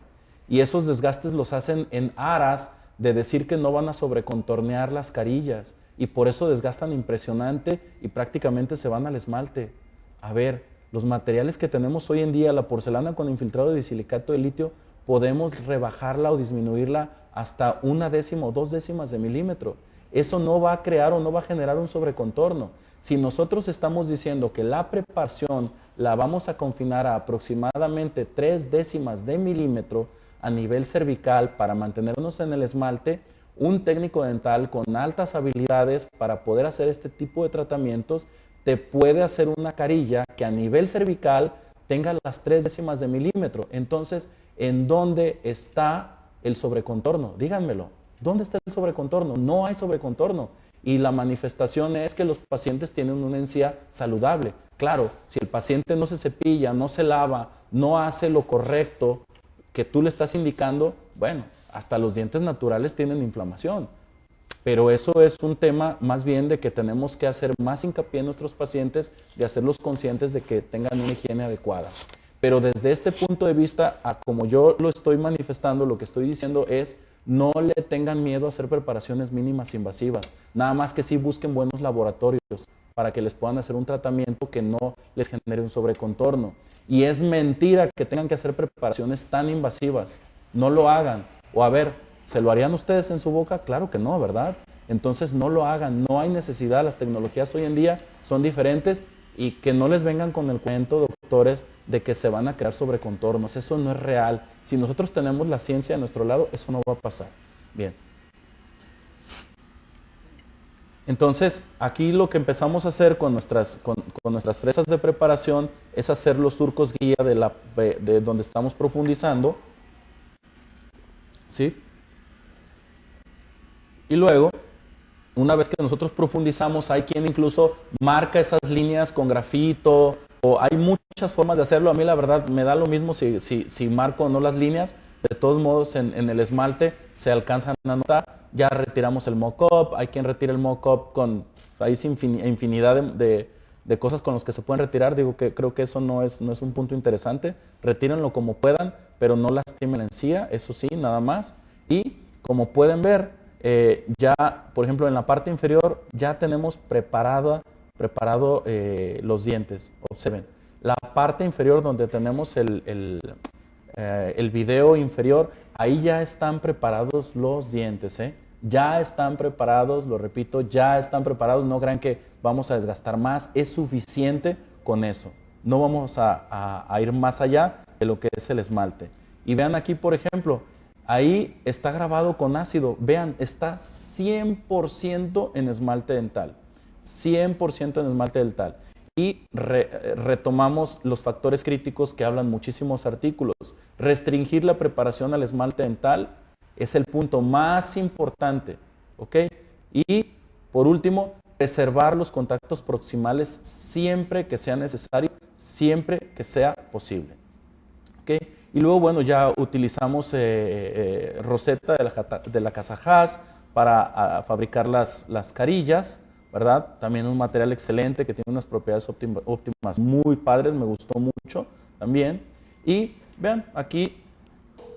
y esos desgastes los hacen en aras de decir que no van a sobrecontornear las carillas y por eso desgastan impresionante y prácticamente se van al esmalte. A ver, los materiales que tenemos hoy en día, la porcelana con infiltrado de disilicato de litio, podemos rebajarla o disminuirla hasta 1/10 o 2/10 de milímetro. Eso no va a crear o no va a generar un sobrecontorno. Si nosotros estamos diciendo que la preparación la vamos a confinar a aproximadamente 0.3 de milímetro a nivel cervical para mantenernos en el esmalte, un técnico dental con altas habilidades para poder hacer este tipo de tratamientos te puede hacer una carilla que a nivel cervical tenga las 0.3 de milímetro. Entonces, ¿en dónde está el sobrecontorno? Díganmelo. ¿Dónde está el sobrecontorno? No hay sobrecontorno. Y la manifestación es que los pacientes tienen una encía saludable. Claro, si el paciente no se cepilla, no se lava, no hace lo correcto que tú le estás indicando, bueno, hasta los dientes naturales tienen inflamación. Pero eso es un tema más bien de que tenemos que hacer más hincapié en nuestros pacientes, de hacerlos conscientes de que tengan una higiene adecuada. Pero desde este punto de vista, a como yo lo estoy manifestando, lo que estoy diciendo es, no le tengan miedo a hacer preparaciones mínimas invasivas. Nada más que sí busquen buenos laboratorios para que les puedan hacer un tratamiento que no les genere un sobrecontorno. Y es mentira que tengan que hacer preparaciones tan invasivas. No lo hagan. O a ver, ¿se lo harían ustedes en su boca? Claro que no, ¿verdad? Entonces no lo hagan. No hay necesidad. Las tecnologías hoy en día son diferentes y que no les vengan con el cuento, doctores, de que se van a crear sobrecontornos. Eso no es real. Si nosotros tenemos la ciencia a nuestro lado, eso no va a pasar. Bien. Entonces, aquí lo que empezamos a hacer con nuestras fresas de preparación es hacer los surcos guía de donde estamos profundizando. ¿Sí? Y luego, una vez que nosotros profundizamos, hay quien incluso marca esas líneas con grafito, o hay muchas formas de hacerlo. A mí la verdad me da lo mismo si marco o no las líneas. De todos modos, en el esmalte se alcanzan a notar. Ya retiramos el mock-up, hay quien retira el mock-up con hay infinidad de cosas con las que se pueden retirar. Digo que creo que eso no es un punto interesante. Retírenlo como puedan, pero no lastimen la encía, eso sí, nada más. Y como pueden ver, ya, por ejemplo, en la parte inferior ya tenemos preparado los dientes. Observen, la parte inferior donde tenemos el video inferior, ahí ya están preparados los dientes, ya están preparados, lo repito, ya están preparados. No crean que vamos a desgastar más, es suficiente con eso. No vamos a ir más allá de lo que es el esmalte. Y vean aquí, por ejemplo, ahí está grabado con ácido. Vean, está 100% en esmalte dental. 100% en esmalte dental. Y retomamos los factores críticos que hablan muchísimos artículos. Restringir la preparación al esmalte dental es el punto más importante, ¿ok? Y, por último, preservar los contactos proximales siempre que sea necesario, siempre que sea posible, ¿ok? Y luego, bueno, ya utilizamos roseta de la Casa Haas para fabricar las carillas, ¿verdad? También un material excelente que tiene unas propiedades óptimas muy padres, me gustó mucho también. Y vean, aquí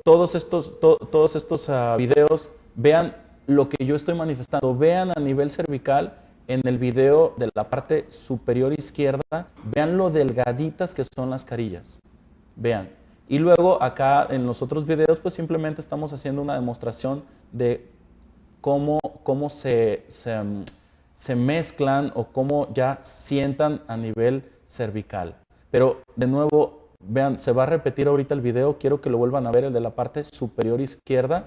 todos estos videos, vean lo que yo estoy manifestando, vean a nivel cervical en el video de la parte superior izquierda, vean lo delgaditas que son las carillas, vean. Y luego acá en los otros videos pues simplemente estamos haciendo una demostración de cómo se mezclan o cómo ya sientan a nivel cervical. Pero de nuevo, vean, se va a repetir ahorita el video, quiero que lo vuelvan a ver, el de la parte superior izquierda.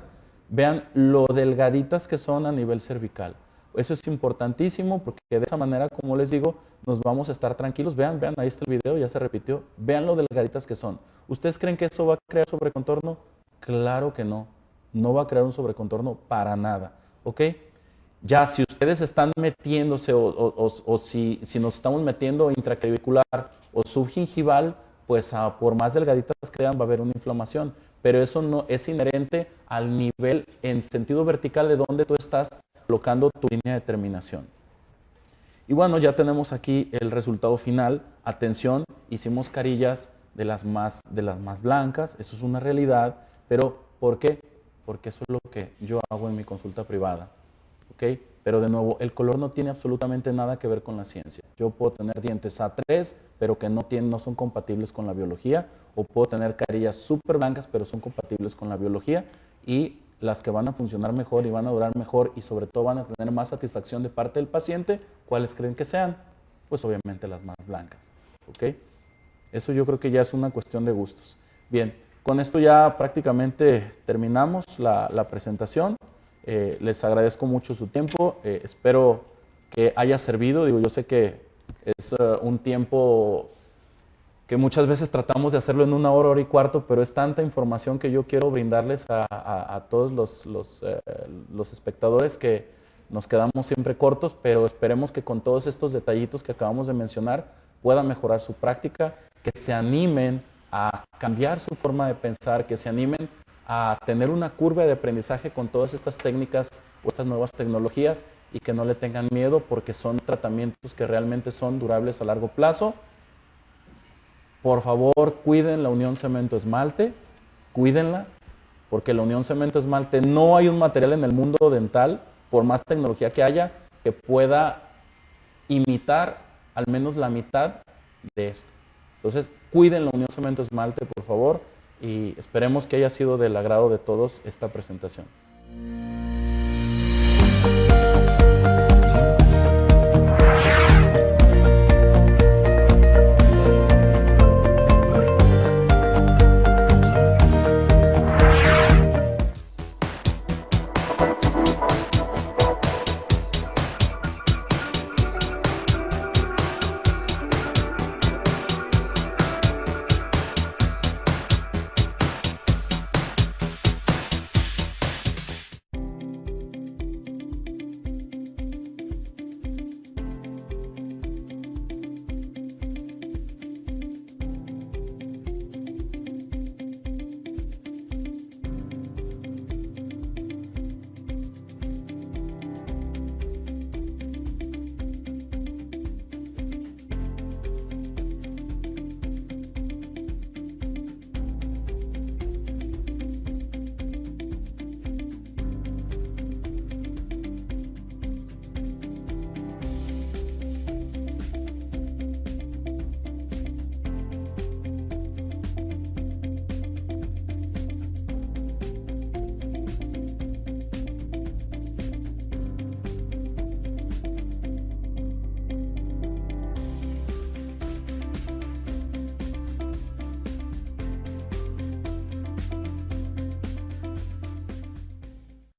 Vean lo delgaditas que son a nivel cervical. Eso es importantísimo porque de esa manera, como les digo, nos vamos a estar tranquilos. Vean, vean, ahí está el video, ya se repitió. Vean lo delgaditas que son. ¿Ustedes creen que eso va a crear sobrecontorno? Claro que no. No va a crear un sobrecontorno para nada. ¿Ok? Ya si ustedes están metiéndose o si nos estamos metiendo intraclavicular o subgingival, pues por más delgaditas que sean va a haber una inflamación. Pero eso no es inherente al nivel en sentido vertical de donde tú estás colocando tu línea de terminación. Y bueno, ya tenemos aquí el resultado final. Atención, hicimos carillas de las más blancas, eso es una realidad, pero ¿por qué? Porque eso es lo que yo hago en mi consulta privada. ¿Ok? Pero de nuevo, el color no tiene absolutamente nada que ver con la ciencia. Yo puedo tener dientes A3, pero que no son compatibles con la biología, o puedo tener carillas súper blancas, pero son compatibles con la biología, y las que van a funcionar mejor y van a durar mejor y sobre todo van a tener más satisfacción de parte del paciente, ¿cuáles creen que sean? Pues obviamente las más blancas. ¿Ok? Eso yo creo que ya es una cuestión de gustos. Bien, con esto ya prácticamente terminamos la presentación. Les agradezco mucho su tiempo, espero que haya servido. Digo, yo sé que es un tiempo que muchas veces tratamos de hacerlo en 1 hora, hora y cuarto, pero es tanta información que yo quiero brindarles a todos los espectadores que nos quedamos siempre cortos, pero esperemos que con todos estos detallitos que acabamos de mencionar puedan mejorar su práctica, que se animen a cambiar su forma de pensar, que se animen a tener una curva de aprendizaje con todas estas técnicas o estas nuevas tecnologías y que no le tengan miedo porque son tratamientos que realmente son durables a largo plazo. Por favor, cuiden la unión cemento-esmalte, cuídenla, porque la unión cemento-esmalte no hay un material en el mundo dental, por más tecnología que haya, que pueda imitar al menos la mitad de esto. Entonces, cuiden la unión cemento-esmalte, por favor, y esperemos que haya sido del agrado de todos esta presentación.